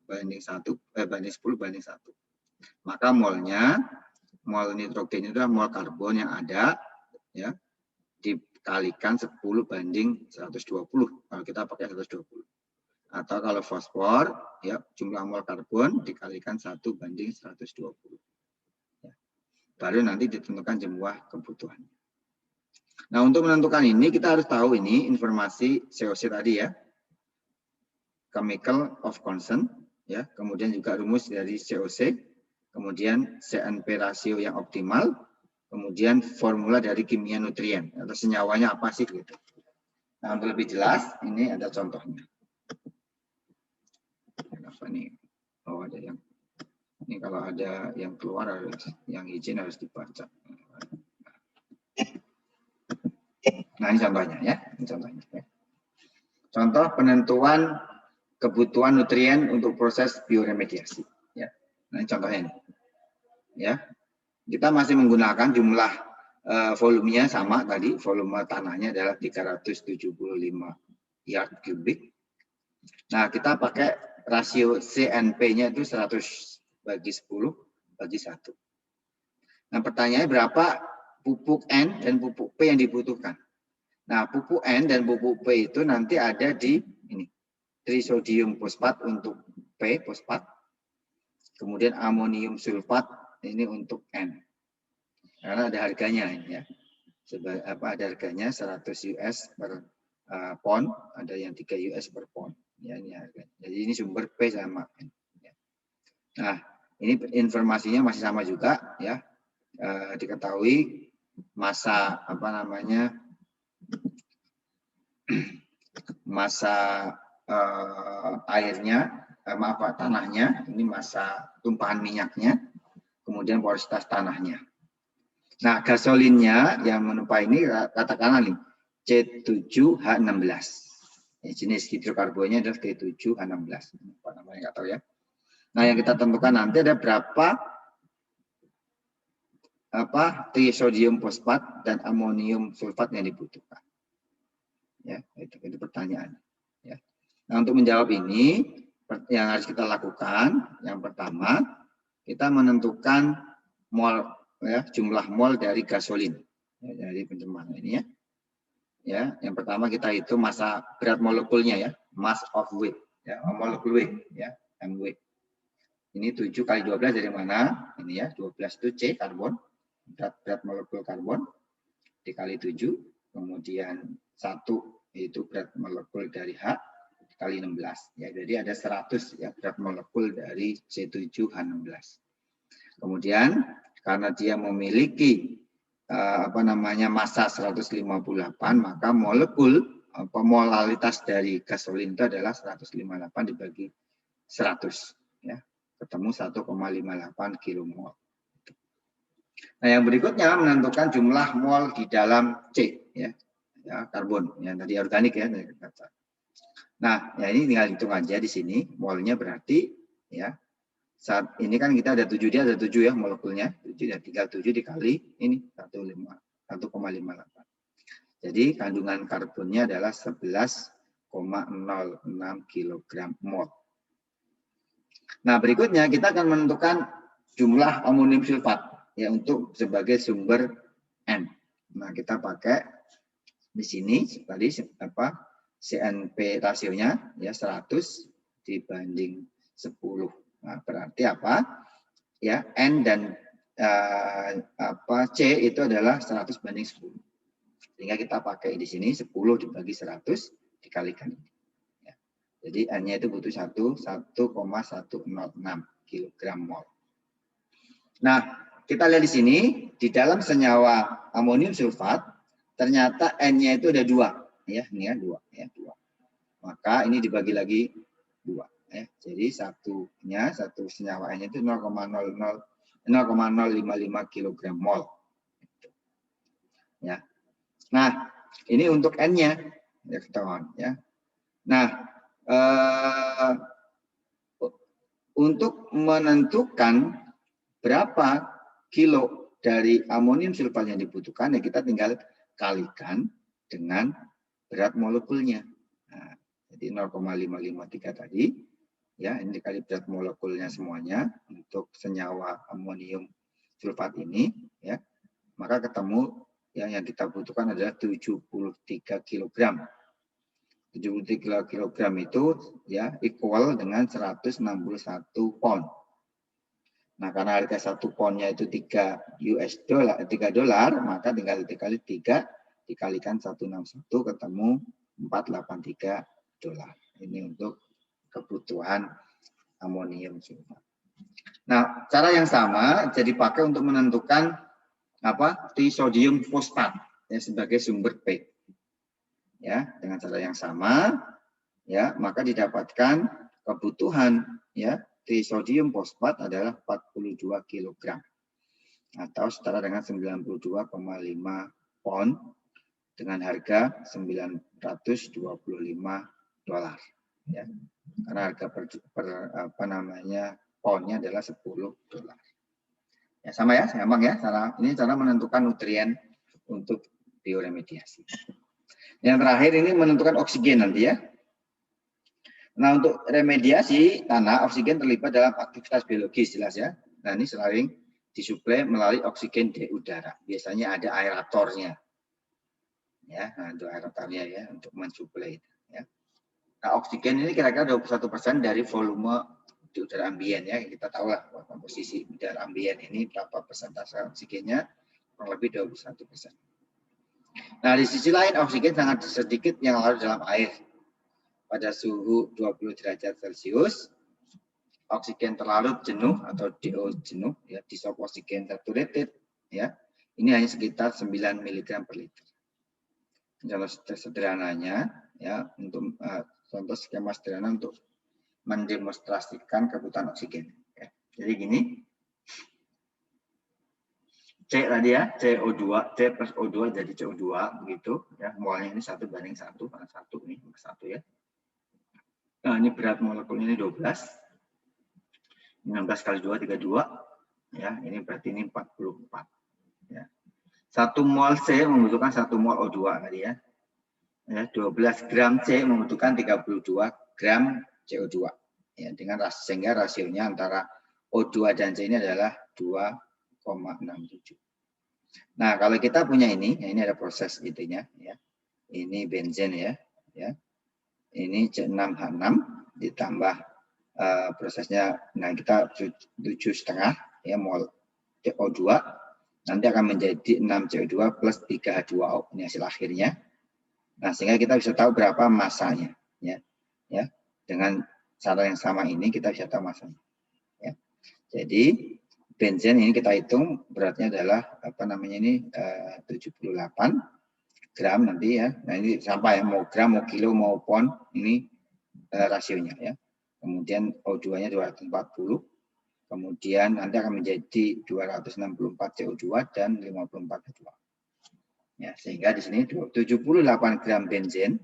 banding 10 banding 1. Maka mol nitrogen itu adalah mol karbon yang ada ya dikalikan 10 banding 120 kalau kita pakai 120. Atau kalau fosfor ya jumlah mol karbon dikalikan 1 banding 120. Ya. Baru nanti ditentukan jumlah kebutuhannya. Nah, untuk menentukan ini kita harus tahu ini informasi COC tadi ya. Chemical of concern ya, kemudian juga rumus dari COC, kemudian CNP rasio yang optimal, kemudian formula dari kimia nutrien atau senyawanya apa sih gitu. Nah, untuk lebih jelas ini ada contohnya. Apa nih? Oh, ada yang ini kalau ada yang keluar harus yang izin harus dibaca. Nah, ini contohnya ya, ini contohnya. Ya. Contoh penentuan kebutuhan nutrien untuk proses bioremediasi. Ya. Nah, ini contohnya ini. Ya, kita masih menggunakan jumlah volumenya sama tadi, volume tanahnya adalah 375 yard kubik. Nah, kita pakai rasio CNP-nya itu 100 bagi 10 bagi 1. Nah, pertanyaannya berapa pupuk N dan pupuk P yang dibutuhkan? Nah, pupuk N dan pupuk P itu nanti ada di ini. Trisodium fosfat untuk P, fosfat. Kemudian amonium sulfat ini untuk N. Karena ada harganya ini ya. Ada harganya 100 US per pon, ada yang 3 US per pon. Ya, ini harganya. Jadi ini sumber P sama N. Ya. Nah, ini informasinya masih sama juga ya. Diketahui massa massa airnya, tanahnya, ini massa tumpahan minyaknya, kemudian porositas tanahnya. Nah, gasolinnya yang menumpai ini katakanlah nih C7H16. Jenis hidrokarbonnya adalah T7H16. Apa namanya nggak tahu ya. Nah, yang kita tentukan nanti ada berapa trisodium fosfat dan amonium sulfat yang dibutuhkan. Ya, itu pertanyaan. Ya. Nah, untuk menjawab ini yang harus kita lakukan, yang pertama kita menentukan mol, ya, jumlah mol dari gasolin, ya, dari pencemar ini ya. Ya, yang pertama kita hitung massa berat molekulnya ya, mass of weight, ya, molekul weight, ya, MW. Ini 7 kali 12 dari mana? Ini ya, 12 itu C karbon, berat molekul karbon dikali 7, kemudian 1 itu berat molekul dari H kali 16. Ya, jadi ada 100 ya berat molekul dari C7H16. Kemudian karena dia memiliki massa 158, maka molekul molalitas dari gasolin itu adalah 158 dibagi 100 ya. Ketemu 1,58 kilomol. Nah, yang berikutnya menentukan jumlah mol di dalam C ya, karbon yang tadi organik ya. Nah, ya ini tinggal hitung aja di sini molnya berarti ya. Saat ini kan kita ada 7, dia ada 7 ya molekulnya. 7 dan tinggal 7 dikali ini 1,58. Jadi kandungan karbonnya adalah 11,06 kg mol. Nah, berikutnya kita akan menentukan jumlah amonium sulfat ya untuk sebagai sumber N. Nah, kita pakai di sini tadi CNP rasionya ya 100 dibanding 10. Nah, berarti apa? Ya, N dan C itu adalah 100 banding 10. Sehingga kita pakai di sini 10 dibagi 100 dikalikan ini. Ya. Jadi N-nya itu butuh 1,106 kg mol. Nah, kita lihat di sini di dalam senyawa amonium sulfat ternyata N-nya itu ada 2 ya, ini ya 2 ya 2. Maka ini dibagi lagi 2 ya. Jadi satu senyawa N-nya itu 0,055 kg mol. Ya. Nah, ini untuk N-nya ya kawan ya. Nah, untuk menentukan berapa kilo dari amonium sulfat yang dibutuhkan, ya kita tinggal kalikan dengan berat molekulnya. Nah, jadi 0,553 tadi, ya ini dikali berat molekulnya semuanya untuk senyawa amonium sulfat ini, ya maka ketemu yang kita butuhkan adalah 73 kg. 73 kg itu ya equal dengan 161 pound. Nah, karena harga 1 poundnya itu $3, maka tinggal dikali 3 dikalikan 161 ketemu $483. Ini untuk kebutuhan amonium sulfat. Nah, cara yang sama jadi pakai untuk menentukan trisodium fosfat ya sebagai sumber P. Ya, dengan cara yang sama ya, maka didapatkan kebutuhan ya trisodium fosfat adalah 42 kg atau setara dengan 92,5 pound dengan harga $925 ya. Karena harga poundnya adalah $10. Ya sama ya, ini cara menentukan nutrien untuk bioremediasi. Yang terakhir ini menentukan oksigen nanti ya. Nah, untuk remediasi tanah, oksigen terlibat dalam aktivitas biologis jelas ya. Nah, ini sering disuplai melalui oksigen dari udara. Biasanya ada aeratornya. Ya, nah, untuk aeratornya ya untuk mensuplai ya. Nah, oksigen ini kira-kira 21% dari volume di udara ambien ya. Kita tahu lah komposisi udara ambien ini berapa persentase oksigennya, kurang lebih 21%. Nah, di sisi lain oksigen sangat sedikit yang larut dalam air. Pada suhu 20 derajat Celcius, oksigen terlarut jenuh atau DO jenuh, ya, dissolved oxygen saturated, ya, ini hanya sekitar 9 mg per liter. Contoh sederhananya, ya, untuk contoh skema sederhana untuk mendemonstrasikan kebutuhan oksigen. Ya. Jadi gini, C tadi ya, CO2, C plus O2 jadi CO2 begitu ya. Molnya ini 1 banding 1, karena 1 nih, 1 ya. Nah, ini berat molekulnya ini 12. 16 kali 2 32 ya, ini berarti ini 44 ya. 1 mol C membutuhkan 1 mol O2 tadi ya. Ya, 12 gram C membutuhkan 32 gram CO2 ya, dengan sehingga rasionya antara O2 dan C ini adalah 2,67. Nah, kalau kita punya ini, ya ini ada proses itunya ya. Ini benzen ya, ya. Ini C6H6 ditambah prosesnya, nah kita 7,5 ya mol CO2, nanti akan menjadi 6 CO2 plus 3 H2O, ini hasil akhirnya. Nah, sehingga kita bisa tahu berapa masanya ya. Ya. Dengan cara yang sama ini kita bisa tahu masanya. Ya. Jadi benzen ini kita hitung beratnya adalah apa namanya ini 78 gram nanti ya. Nah, ini sampai ya, mau gram, mau kilo, mau pon, ini rasionya ya. Kemudian O2-nya 240. Kemudian nanti akan menjadi 264 CO2 dan 54 H2O. Ya, sehingga di sini 78 gram benzen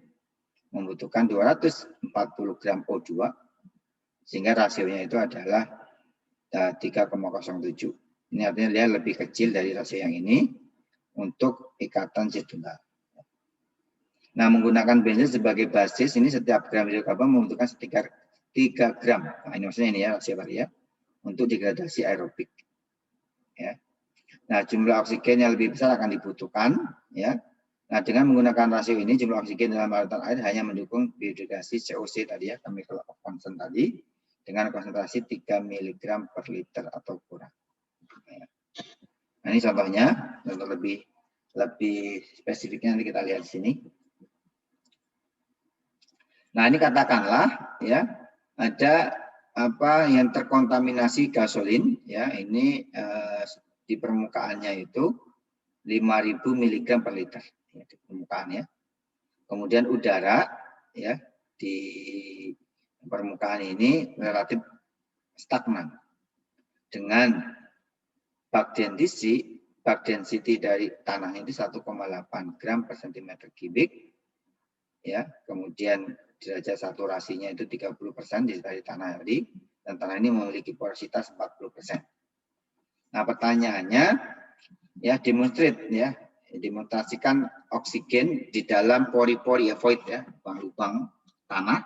membutuhkan 240 gram O2, sehingga rasionya itu adalah 3,07. Ini artinya dia lebih kecil dari rasio yang ini untuk ikatan zat tunggal. Nah, menggunakan benzen sebagai basis, ini setiap gram hidrokarbon membutuhkan 3 gram. Nah, ini maksudnya ini ya, rasio tadi ya, untuk degradasi aerobik. Ya. Nah, jumlah oksigen yang lebih besar akan dibutuhkan, ya. Nah, dengan menggunakan rasio ini, jumlah oksigen dalam larutan air hanya mendukung biodegradasi COC tadi ya, chemical of concern tadi, dengan konsentrasi 3 mg per liter atau kurang. Nah, ini contohnya, untuk lebih spesifiknya nanti kita lihat di sini. Nah, ini katakanlah ya ada apa yang terkontaminasi gasolin ya, ini di permukaannya itu 5.000 mg per liter ya, di permukaan ya. Kemudian udara ya di permukaan ini relatif stagnan dengan bag density dari tanah itu 1,8 gram per cm3 ya. Kemudian derajat saturasinya itu 30% dari tanah tadi, dan tanah ini memiliki porositas 40%. Nah, pertanyaannya ya demonstrasikan oksigen di dalam pori-pori void ya, lubang-lubang tanah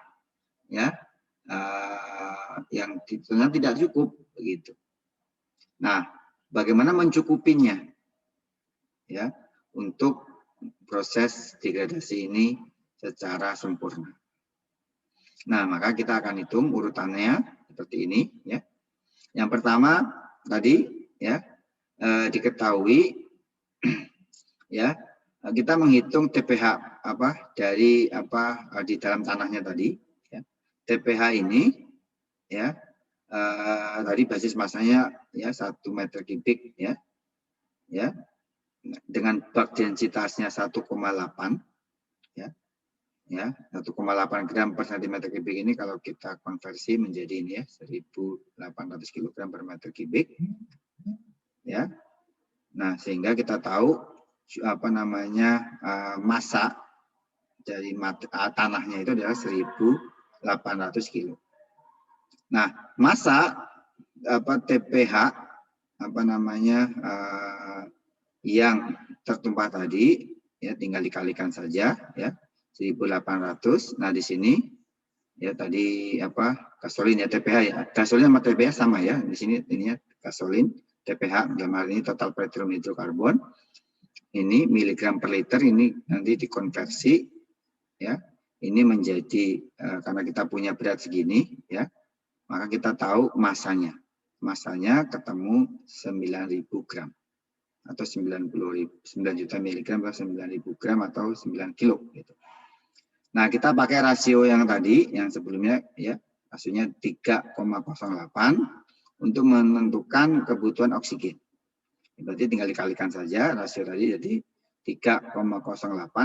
ya, yang sebenarnya tidak cukup begitu. Nah, bagaimana mencukupinya ya untuk proses degradasi ini secara sempurna. Nah, maka kita akan hitung urutannya seperti ini ya. Yang pertama tadi ya diketahui ya, kita menghitung TPH dari di dalam tanahnya tadi ya. TPH ini ya tadi basis masanya ya 1 meter kubik ya. Ya. Dengan bag densitasnya 1,8 ya. Ya, 1,8 gram per cm3 ini kalau kita konversi menjadi ini ya 1.800 kg per meter kubik ya. Nah, sehingga kita tahu apa namanya massa dari tanahnya itu adalah 1.800 kg. Nah, massa TPH yang tertumpah tadi ya tinggal dikalikan saja ya. 1.800. Nah, di sini ya tadi gasolin ya TPH ya. Gasolin sama TPH sama ya. Di sini ini ya gasolin, TPH dalam hal ini total petroleum hidrokarbon. Ini miligram per liter, ini nanti dikonversi ya. Ini menjadi karena kita punya berat segini ya. Maka kita tahu masanya. Masanya ketemu 9.000 gram atau 9 juta miligram atau 9.000 gram atau 9 kilo gitu. Nah, kita pakai rasio yang tadi, yang sebelumnya ya, rasionya 3,08 untuk menentukan kebutuhan oksigen. Berarti tinggal dikalikan saja rasio tadi, jadi 3,08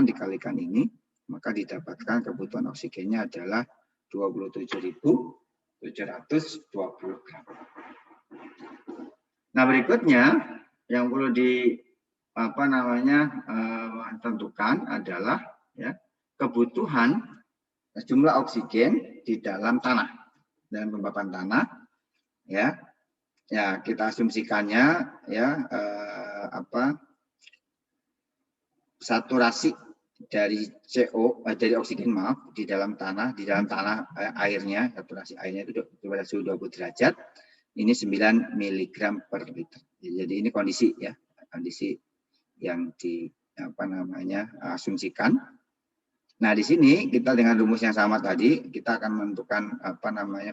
dikalikan ini, maka didapatkan kebutuhan oksigennya adalah 27.720 gram. Nah, berikutnya yang perlu tentukan adalah ya kebutuhan jumlah oksigen di dalam tanah, dalam kelembapan tanah, ya kita asumsikannya ya saturasi dari dari oksigen di dalam tanah airnya, saturasi airnya itu pada suhu 20 derajat ini 9 mg per liter. Jadi ini kondisi yang asumsikan. Nah, di sini kita dengan rumus yang sama tadi, kita akan menentukan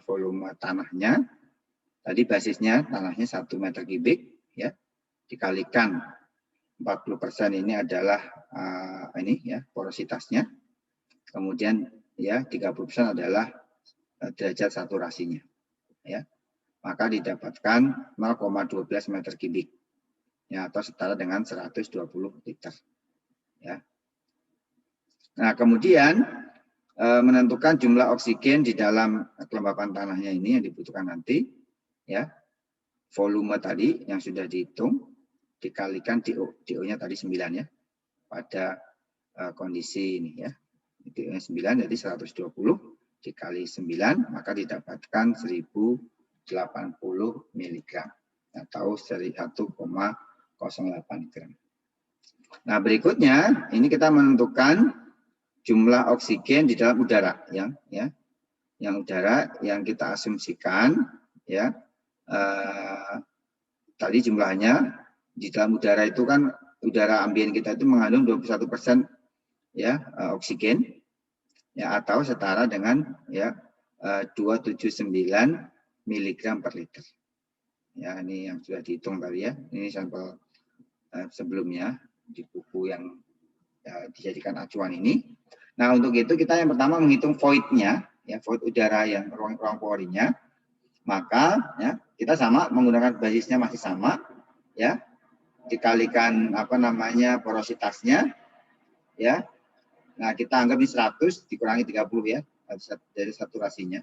volume tanahnya. Tadi basisnya tanahnya 1 meter kubik ya, dikalikan 40% ini adalah porositasnya. Kemudian ya 30% adalah derajat saturasinya. Ya. Maka didapatkan 0,12 meter kubik. Ya, atau setara dengan 120 liter. Ya. Nah, kemudian menentukan jumlah oksigen di dalam kelembapan tanahnya ini yang dibutuhkan nanti, ya, volume tadi yang sudah dihitung dikalikan DO-nya tadi 9 ya, pada kondisi ini ya, DO-nya 9 jadi 120 dikali 9 maka didapatkan 1080 mg atau 1,08 gram. Nah, berikutnya ini kita menentukan jumlah oksigen di dalam udara yang udara yang kita asumsikan ya tadi jumlahnya di dalam udara itu kan udara ambien kita itu mengandung 21% ya oksigen ya atau setara dengan ya 279 mg per liter. Ya, ini yang sudah dihitung tadi ya. Ini sampel sebelumnya di buku yang dijadikan acuan ini. Nah, untuk itu kita yang pertama menghitung void-nya, ya void udara yang ruang porinya. Maka ya kita sama menggunakan basisnya masih sama, ya dikalikan porositasnya, ya. Nah, kita anggap ini 100 dikurangi 30 ya dari saturasinya,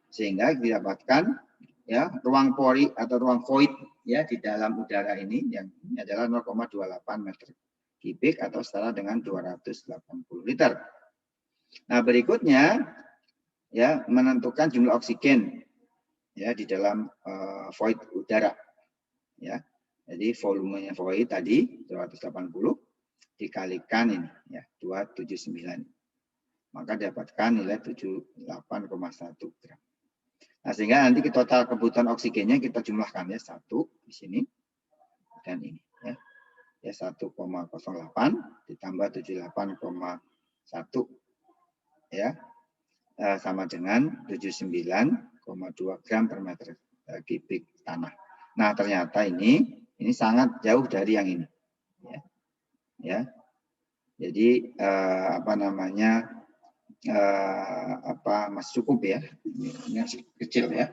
sehingga didapatkan ya ruang pori atau ruang void ya di dalam udara ini yang ini adalah 0,28 meter kubik atau setara dengan 280 liter. Nah, berikutnya ya menentukan jumlah oksigen ya di dalam void udara ya. Jadi volumenya void tadi 280 dikalikan ini ya 279. Maka dapatkan nilai 78,1 gram. Nah, sehingga nanti total kebutuhan oksigennya kita jumlahkan ya 1 di sini dan ini ya. Ya 1,08 ditambah 78,1 ya sama dengan 79,2 gram per meter kubik tanah. Nah, ternyata ini sangat jauh dari yang ini. Ya. Jadi masih cukup ya. Ini kecil ya.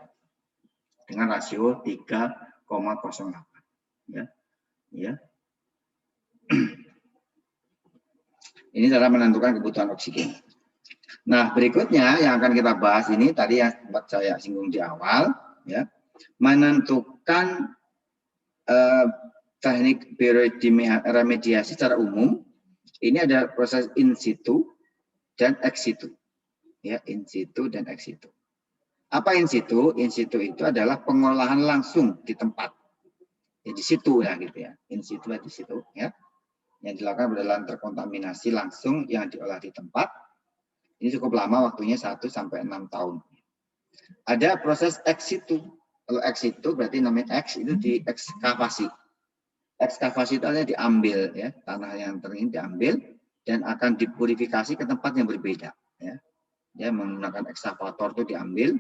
Dengan rasio 3,08 ya. Ya. Ini cara menentukan kebutuhan oksigen. Nah, berikutnya yang akan kita bahas ini tadi yang sempat saya singgung di awal, ya, menentukan teknik bioremediasi secara umum. Ini ada proses in situ dan ex situ, ya, in situ dan ex situ. Apa in situ? In situ itu adalah pengolahan langsung di tempat, ya, di situ ya gitu ya, in situ di situ, ya, yang dilakukan adalah terkontaminasi langsung yang diolah di tempat. Ini cukup lama waktunya 1 sampai 6 tahun. Ada proses ex situ. Kalau ex situ berarti namanya ex itu di ekskavasi. Ekskavasi itu artinya diambil ya, tanah yang teringin diambil dan akan dipurifikasi ke tempat yang berbeda ya. Ya, menggunakan ekskavator itu diambil.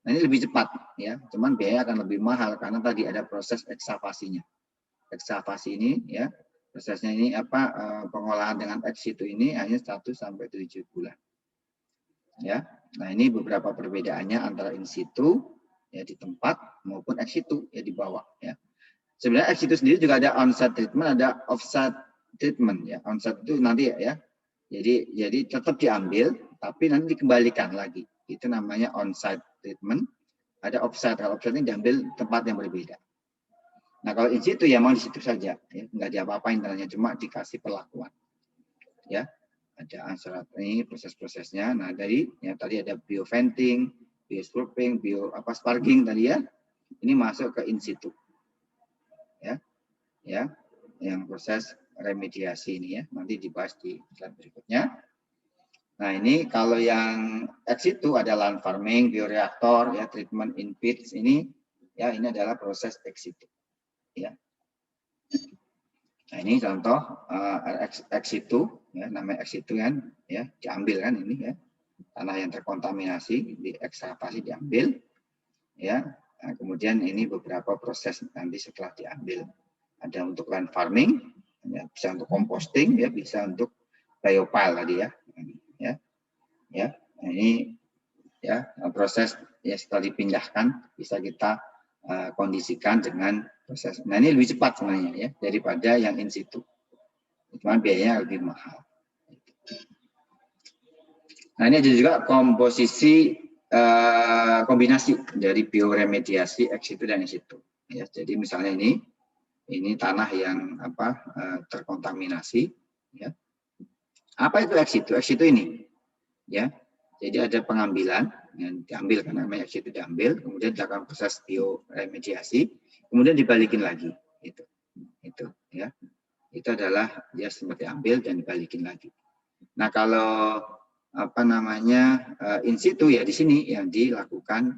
Nah, ini lebih cepat ya, cuman biaya akan lebih mahal karena tadi ada proses ekskavasinya. Ekskavasi ini ya, prosesnya ini pengolahan dengan ex situ ini hanya 1 sampai 7 bulan. Ya, nah ini beberapa perbedaannya antara in situ ya di tempat maupun ex situ ya di bawah ya. Sebenarnya ex situ sendiri juga ada on-site treatment, ada off-site treatment ya. On-site itu nanti ya. Jadi tetap diambil tapi nanti dikembalikan lagi. Itu namanya on-site treatment. Ada off-site. Kalau off-site ini diambil tempat yang berbeda. Nah kalau in situ ya mau di situ saja, ya, nggak diapa-apain tanahnya, cuma dikasih perlakuan, ya. Ada answer ini proses-prosesnya. Nah dari ya tadi ada bioventing, bioscraping, sparging tadi ya, ini masuk ke in situ, ya, yang proses remediasi ini ya, nanti dibahas di slide berikutnya. Nah ini kalau yang ex situ ada land farming, bioreaktor, ya treatment in pits ini, ya ini adalah proses ex situ. Ya. Nah ini contoh ex situ, ya namanya ex situ kan, ya diambil kan ini ya tanah yang terkontaminasi, diekskavasi diambil, ya. Nah, kemudian ini beberapa proses nanti setelah diambil, ada untuk land farming, ya, bisa untuk composting, ya bisa untuk biopile tadi ya, ya. Nah, ini ya proses ya setelah dipindahkan bisa kita kondisikan dengan proses. Nah ini lebih cepat sebenarnya ya daripada yang in situ. Cuma biayanya lebih mahal. Nah ini ada juga komposisi kombinasi dari bioremediasi ex situ dan in situ. Ya, jadi misalnya ini tanah yang terkontaminasi. Ya. Apa itu ex situ? Ex situ ini, ya. Jadi ada pengambilan yang diambil karena namanya ex situ diambil, kemudian dilakukan proses bioremediasi, kemudian dibalikin lagi. Itu ya. Itu adalah dia seperti ambil dan dibalikin lagi. Nah, kalau in situ ya di sini yang dilakukan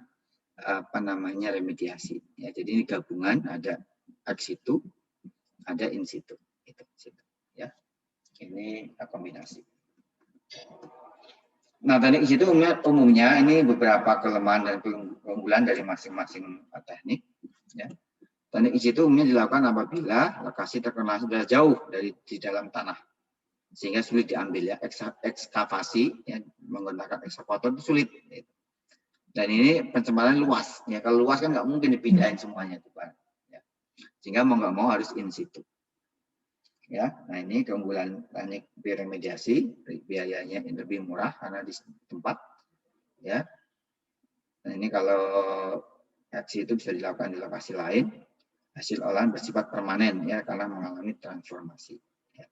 remediasi. Ya, jadi ini gabungan ada ex situ, ada in situ. Ya. Ini kombinasi. Nah, teknik in situ umumnya ini beberapa kelemahan dan keunggulan dari masing-masing teknik. Ya. Teknik in situ umumnya dilakukan apabila lokasi terkena sudah jauh di dalam tanah, sehingga sulit diambil ya. Ekskavasi ya, menggunakan ekskavator itu sulit. Dan ini pencemaran luas. Ya, kalau luas kan nggak mungkin dipindahin semuanya itu Pak. Ya. Sehingga mau nggak mau harus in situ. Ya, nah ini keunggulan teknik bioremediasi, biayanya lebih murah karena di tempat. Ya, nah ini kalau aksi itu bisa dilakukan di lokasi lain, hasil olahan bersifat permanen ya karena mengalami transformasi. Ya.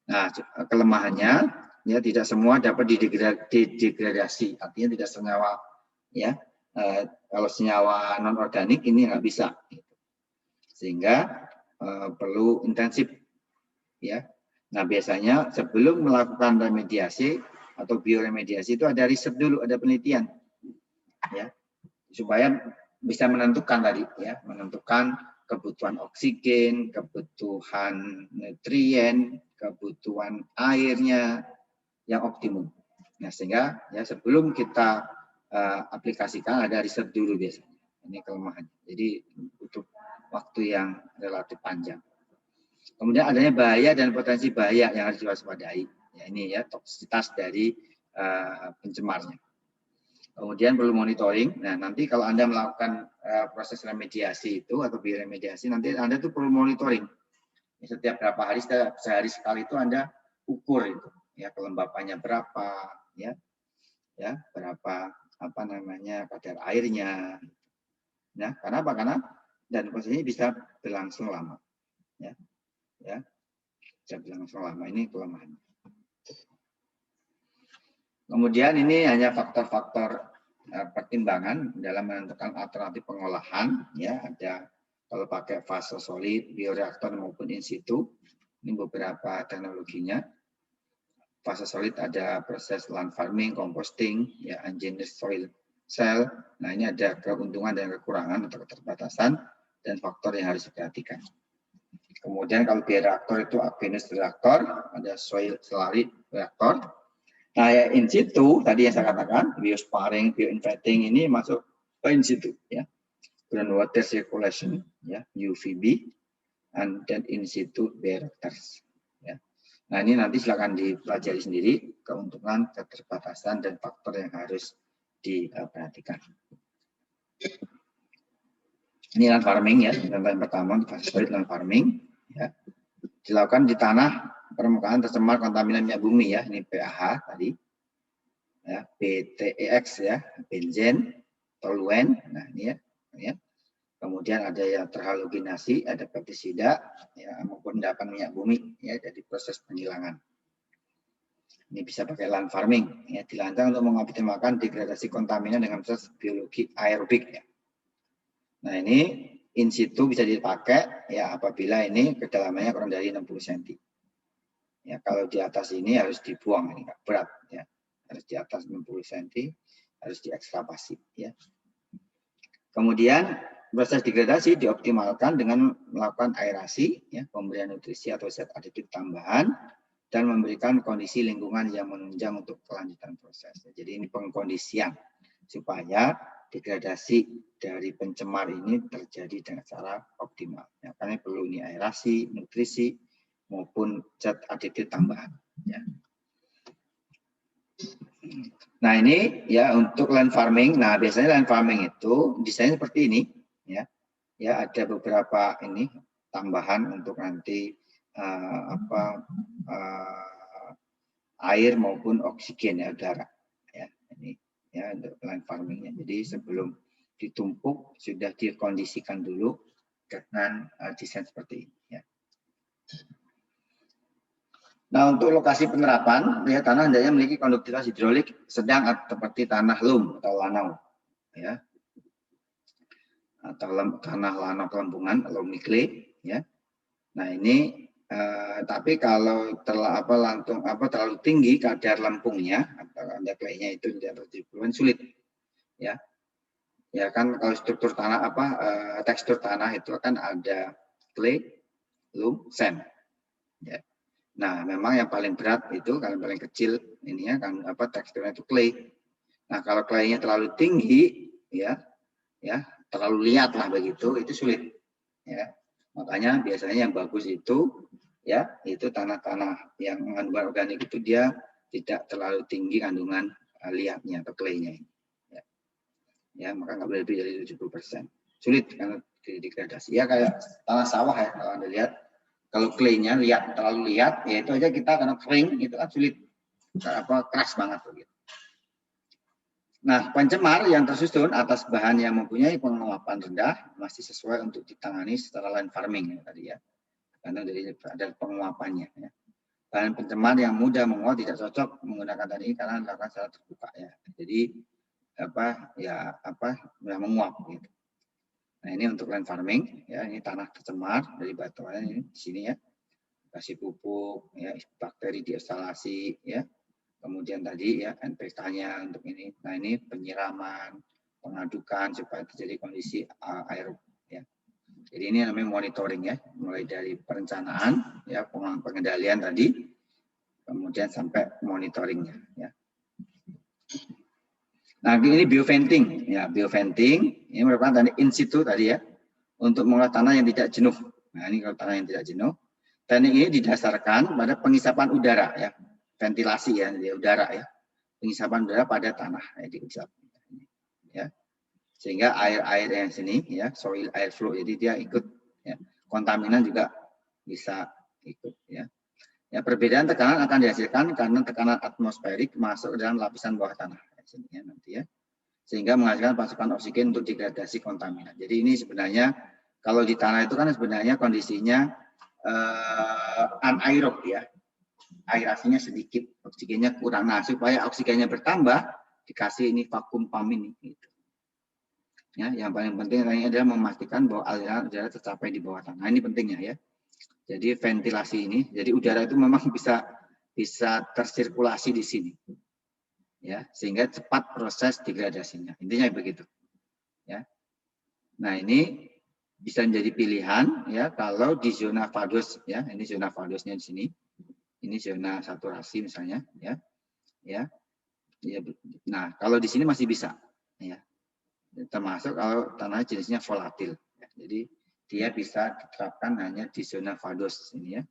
Nah kelemahannya ya tidak semua dapat didegradasi, artinya tidak senyawa ya. Kalau senyawa non organik ini nggak bisa, sehingga perlu intensif. Ya, nah biasanya sebelum melakukan remediasi atau bioremediasi itu ada riset dulu, ada penelitian, ya, supaya bisa menentukan tadi, ya, menentukan kebutuhan oksigen, kebutuhan nutrien, kebutuhan airnya yang optimum. Nah sehingga ya sebelum kita aplikasikan ada riset dulu biasanya. Ini kelemahan. Jadi butuh waktu yang relatif panjang. Kemudian adanya bahaya dan potensi bahaya yang harus diwaspadai. Ya, ini ya toksisitas dari pencemarnya. Kemudian perlu monitoring. Nah nanti kalau Anda melakukan proses remediasi itu atau bioremediasi, nanti Anda tuh perlu monitoring. Setiap berapa hari, sehari sekali itu Anda ukur itu. Ya kelembapannya berapa, ya berapa kadar airnya. Nah karena apa? Karena dan proses ini bisa berlangsung lama. Ya bisa berlangsung lama, ini kelemahan. Kemudian ini hanya faktor-faktor pertimbangan dalam menentukan alternatif pengolahan, ya ada kalau pakai fase solid, bioreaktor maupun in situ, ini beberapa teknologinya. Fase solid ada proses land farming, composting, ya engineered soil cell. Nah ini ada keuntungan dan kekurangan atau keterbatasan dan faktor yang harus diperhatikan. Kemudian kalau bioreaktor itu aqueous reaktor, ada soil slurry reaktor. Nah, ya in situ tadi yang saya katakan, biosparing, bioinfecting ini masuk ke in situ ya. Groundwater circulation ya, UVB dan in situ bioreactors ya. Nah, ini nanti silakan dipelajari sendiri keuntungan, keterbatasan dan faktor yang harus diperhatikan. Ini land farming ya, contoh yang pertama fase solid land farming. Ya, dilakukan di tanah permukaan tercemar kontaminan minyak bumi ya, ini PAH tadi, ya, BTEX ya, benzen, toluen, nah ini ya. Kemudian ada yang terhalogenasi, ada pestisida, ya, maupun endapan minyak bumi, ya, jadi proses penghilangan. Ini bisa pakai land farming, ya, dirancang untuk mengoptimalkan degradasi kontaminan dengan proses biologi aerobik. Ya. Nah ini in situ bisa dipakai, ya, apabila ini kedalamannya kurang dari 60 cm. Ya, kalau di atas ini harus dibuang, ini berat, ya, harus di atas 60 cm, harus diekskavasi. Ya. Kemudian proses degradasi dioptimalkan dengan melakukan aerasi, ya, pemberian nutrisi atau zat aditif tambahan, dan memberikan kondisi lingkungan yang menunjang untuk kelanjutan proses. Jadi ini pengkondisian supaya degradasi dari pencemar ini terjadi dengan cara optimal. Ya, karena perlu ini aerasi, nutrisi, maupun zat aditif tambahan. Ya. Nah ini ya untuk land farming. Nah biasanya land farming itu desainnya seperti ini, ya. Ya ada beberapa ini tambahan untuk nanti air maupun oksigen, ya, udara, ya, ini ya untuk land farmingnya. Jadi sebelum ditumpuk sudah dikondisikan dulu dengan desain seperti ini, ya. Nah untuk lokasi penerapan, ya, tanah hendaknya memiliki konduktivitas hidrolik sedang seperti tanah loam atau lanau, ya, atau tanah lanau kelembungan, loamy clay, ya. Nah ini tapi kalau terlalu tinggi kadar lempungnya atau kadar claynya itu di atas 70-an sulit, ya. Ya kan kalau struktur tanah tekstur tanah itu kan ada clay, loam, sand. Ya. Nah, memang yang paling berat itu kalau paling kecil ininya kan teksturnya itu clay. Nah, kalau claynya terlalu tinggi, ya terlalu liat lah begitu, itu sulit, ya. Makanya biasanya yang bagus itu, ya, itu tanah-tanah yang mengandung organik itu dia tidak terlalu tinggi kandungan liatnya atau claynya. Ya. Ya, maka nggak boleh lebih dari 70%. Sulit karena degradasi. Ya kayak tanah sawah, ya, kalau Anda lihat. Kalau claynya terlalu liat, ya itu aja kita karena kering itu kan sulit, keras banget begitu. Nah, pencemar yang tersusun atas bahan yang mempunyai penguapan rendah masih sesuai untuk ditangani secara land farming, ya, tadi, ya. Karena dari ada penguapannya, ya. Bahan pencemar yang mudah menguap tidak cocok menggunakan tadi karena dilakukan secara terbuka, ya. Jadi menguap gitu. Nah, ini untuk land farming, ya, ini tanah tercemar dari batuan ini di sini, ya. Kasih pupuk, ya, bakteri diinstalasi, ya. Kemudian tadi, ya, NPK-nya untuk ini. Nah, ini penyiraman, pengadukan supaya terjadi kondisi aerob, ya. Jadi ini namanya monitoring, ya, mulai dari perencanaan, ya, pengendalian tadi, kemudian sampai monitoringnya, ya. Nah, ini bioventing, ya, bioventing ini merupakan teknik in situ tadi, ya, untuk mengolah tanah yang tidak jenuh. Nah, ini kalau tanah yang tidak jenuh, teknik ini didasarkan pada pengisapan udara, ya, ventilasi, ya, di udara, ya, pengisapan udara pada tanah, ya, diisap, ya, sehingga air yang sini, ya, soil air flow, jadi dia ikut, ya, kontaminan juga bisa ikut, ya. Ya, perbedaan tekanan akan dihasilkan karena tekanan atmosferik masuk ke dalam lapisan bawah tanah, ya, nanti, ya, sehingga menghasilkan pasukan oksigen untuk degradasi kontaminan. Jadi ini sebenarnya kalau di tanah itu kan sebenarnya kondisinya anaerob, ya, aerasinya sedikit, oksigennya kurang. Nah, supaya oksigennya bertambah, dikasih ini vakum pump ini. Gitu. Ya, yang paling penting adalah memastikan bahwa aliran udara tercapai di bawah tanah. Ini pentingnya, ya. Jadi ventilasi ini, jadi udara itu memang bisa tersirkulasi di sini, ya, sehingga cepat proses degradasinya. Intinya begitu, ya. Nah ini bisa menjadi pilihan, ya, kalau di zona fados, ya, ini zona fadosnya di sini, ini zona saturasi misalnya, ya, ya. Nah kalau di sini masih bisa, ya, termasuk kalau tanah jenisnya volatil, ya. Jadi dia bisa diterapkan hanya di zona fados ini, ya,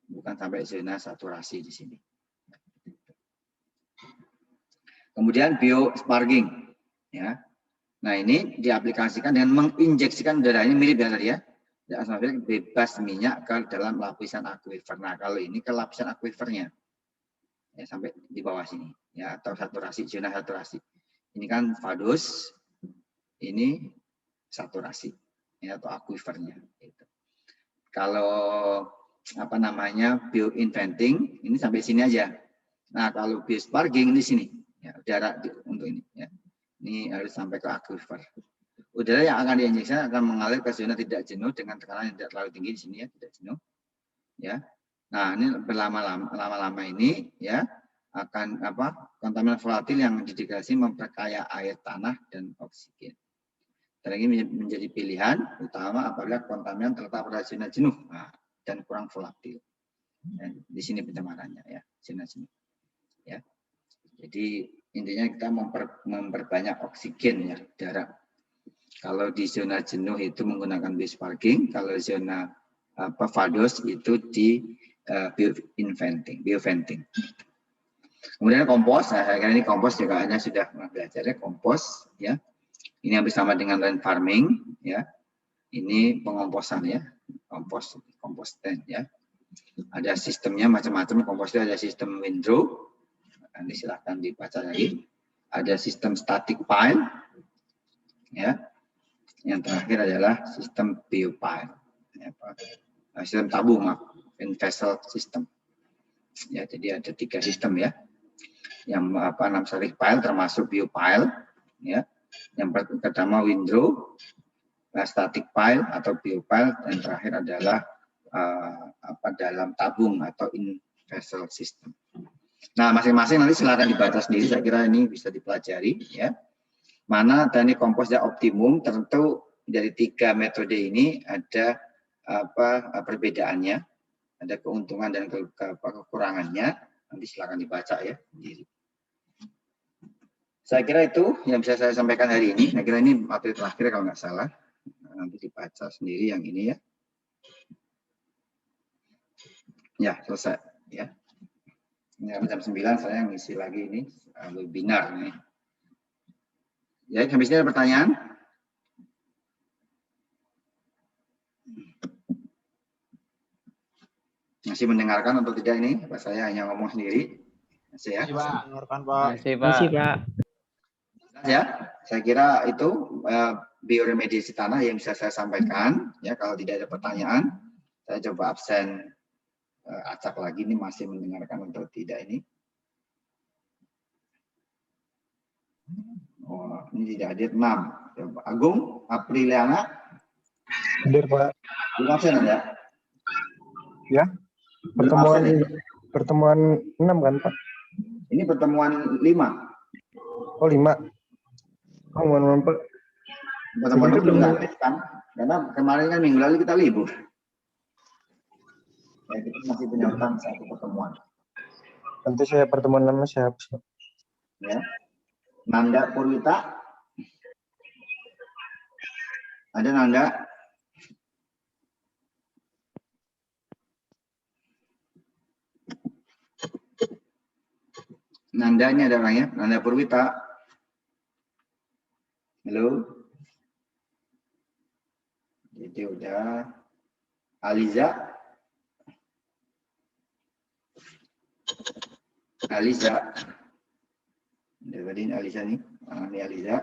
bukan sampai zona saturasi di sini. Kemudian biosparging, ya. Nah ini diaplikasikan dengan menginjeksikan udara, ini mirip dengan tadi, ya, atmosfer bebas minyak ke dalam lapisan akuifer. Nah kalau ini ke lapisan akuifernya, ya, sampai di bawah sini, ya, atau saturasi, zona saturasi. Ini kan fados, ini saturasi. ya, atau aquifernya. Gitu. Kalau apa namanya bioinventing ini sampai sini aja. Nah kalau biosparging di sini, ya, udara untuk ini. Ya. Ini harus sampai ke aquifer. Udara yang akan diinjeksi akan mengalir ke zona tidak jenuh dengan tekanan yang tidak terlalu tinggi di sini ya, tidak jenuh. Ya. Nah ini lama-lama ini ya akan apa kontaminan volatil yang didegradasi memperkaya air, tanah dan oksigen. Dan ini menjadi pilihan utama apabila kontaminan terletak pada zona jenuh dan kurang volatil. Dan di sini pencemarannya ya, zona jenuh. Ya. Jadi intinya kita memperbanyak oksigen ya udara. Kalau di zona jenuh itu menggunakan biosparging, kalau zona FADOS itu di bioventing. Kemudian kompos, nah, saya kira ini kompos juga hanya sudah belajar ya kompos ya. Ini hampir sama dengan rain farming ya. Ini pengomposan ya, komposten ya. Ada sistemnya macam-macam, kompos itu ada sistem windrow. Nanti silahkan dibaca lagi. Ada sistem static pile ya. Yang terakhir adalah sistem biopile. Ya, sistem tabung, in vessel system. Ya, jadi ada 3 sistem ya. Yang static pile termasuk biopile ya. Yang pertama windrow, static pile atau biopile, dan terakhir adalah dalam tabung atau in vessel system. Nah, masing-masing nanti silakan dibaca sendiri. Saya kira ini bisa dipelajari ya. Mana teknik kompos yang optimum, tentu dari 3 metode ini ada perbedaannya, ada keuntungan dan kekurangannya. Nanti silakan dibaca ya sendiri. Saya kira itu yang bisa saya sampaikan hari ini. Saya kira ini materi terakhir kalau nggak salah. Nanti dibaca sendiri yang ini ya. Ya, selesai ya. Ini jam 9 saya ngisi lagi ini webinar nih. Ya, habis ini ada pertanyaan? Masih mendengarkan atau tidak ini? Pak saya hanya ngomong sendiri. Masih ya? Dengarkan, Pak. Masih, Pak. Ya, saya kira itu bioremediasi tanah yang bisa saya sampaikan. Ya, kalau tidak ada pertanyaan, saya coba absen acak lagi ini masih mendengarkan atau tidak ini. Oh, ini tidak hadir 6. Coba. Agung, Apriliana. Hadir, Pak. Belum absen Anda? Ya. Pertemuan 6 kan, Pak? Ini pertemuan 5. Oh, 5. Oh, mohon Pak. Pertemuan itu belum aktif kan? Karena kemarin kan minggu lalu kita libur. Ya, kita masih punya utang 1 pertemuan. Nanti saya pertemuan lama saya hapus. Ya. Nanda Purwita. Ada Nanda? Nanda ini ada orangnya, Nanda Purwita. Halo. Jadi udah. Aliza. Aliza. Tadi ini Aliza nih. Ini Aliza.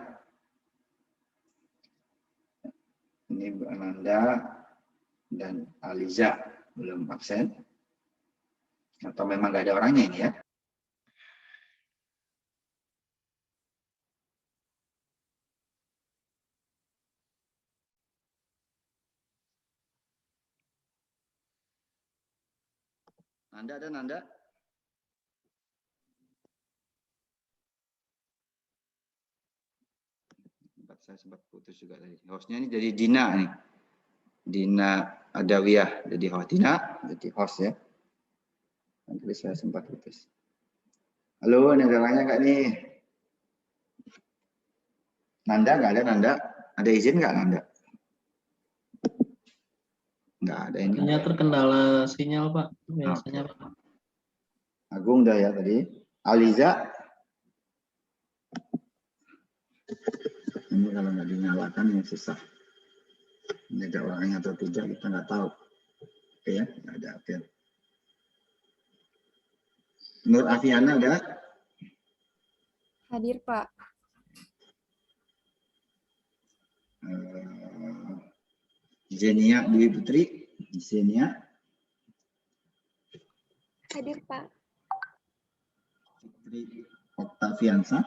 Ini Nanda dan Aliza belum absen. Atau memang nggak ada orangnya ini ya? Nanda ada Nanda? Saya sempat putus juga tadi. Hostnya ini jadi Dina nih. Dina Adawiyah jadi host. Dina jadi host ya. Nanti saya sempat putus. Halo, ini ada orangnya nggak nih? Nanda nggak ada Nanda? Ada izin nggak Nanda? Nggak ada ini. Hanya terkendala sinyal Pak. Biasanya Pak. Agung udah ya tadi. Aliza. Ini kalau nggak dinyalakan ya susah. Ini ada orangnya atau tidak kita nggak tahu. Oke ya, nggak ada. Oke. Nur Afiana ada? Hadir, Pak. Zenia Dwi Putri, Zenia, Hadir, Pak. Fitri Oktaviansa,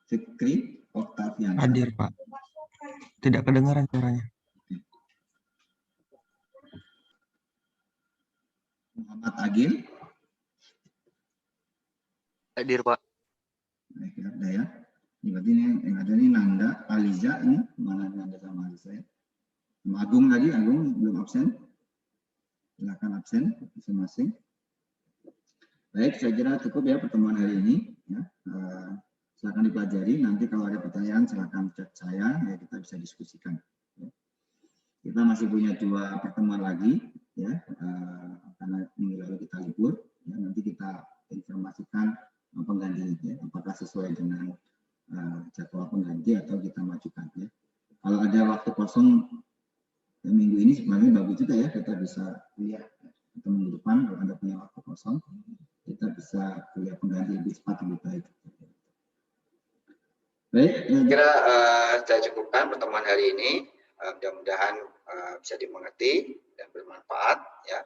Fikri Oktaviansa, Hadir, Pak. Tidak kedengaran suaranya. Muhammad Agil, Hadir, Pak. baik, ada ya. Berarti ini yang ada ini Nanda, Aliza, ini mana Nanda sama Aliza ya. Sama Agung tadi, Agung belum absen. Silakan absen masing-masing. Baik, saya kira cukup ya pertemuan hari ini. Ya. Silakan dipelajari. Nanti kalau ada pertanyaan silakan chat saya, ya kita bisa diskusikan. Ya. Kita masih punya 2 pertemuan lagi, ya, karena minggu lalu kita libur. Ya, nanti kita informasikan pengganti, ya, apakah sesuai dengan jadwal pengganti atau kita majukan. Ya. Kalau ada waktu kosong minggu ini sebenarnya bagus juga ya, kita bisa kuliah atau minggu depan kalau Anda punya waktu kosong, kita bisa kuliah pengganti lebih cepat lebih baik. Baik, saya kira saya cukupkan pertemuan hari ini. Mudah-mudahan bisa dimengerti dan bermanfaat. Ya,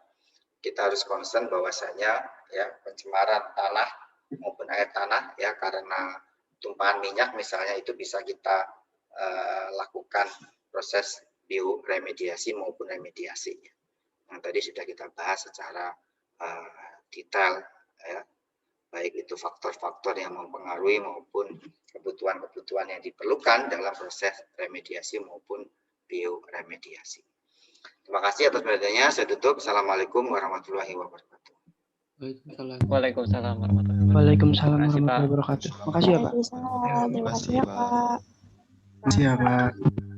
kita harus concern bahwasanya ya pencemaran tanah maupun air tanah ya karena tumpahan minyak misalnya itu bisa kita lakukan proses bioremediasi maupun remediasi. Yang tadi sudah kita bahas secara detail ya, baik itu faktor-faktor yang mempengaruhi maupun kebutuhan-kebutuhan yang diperlukan dalam proses remediasi maupun bioremediasi. Terima kasih atas perhatiannya. Saya tutup. Assalamualaikum warahmatullahi wabarakatuh. Waalaikumsalam warahmatullahi wabarakatuh. Waalaikumsalam Terima kasih, Pak. warahmatullahi wabarakatuh. Makasih ya, Pak. Waalaikumsalam. Terima kasih ya, Pak. Siap, Pak.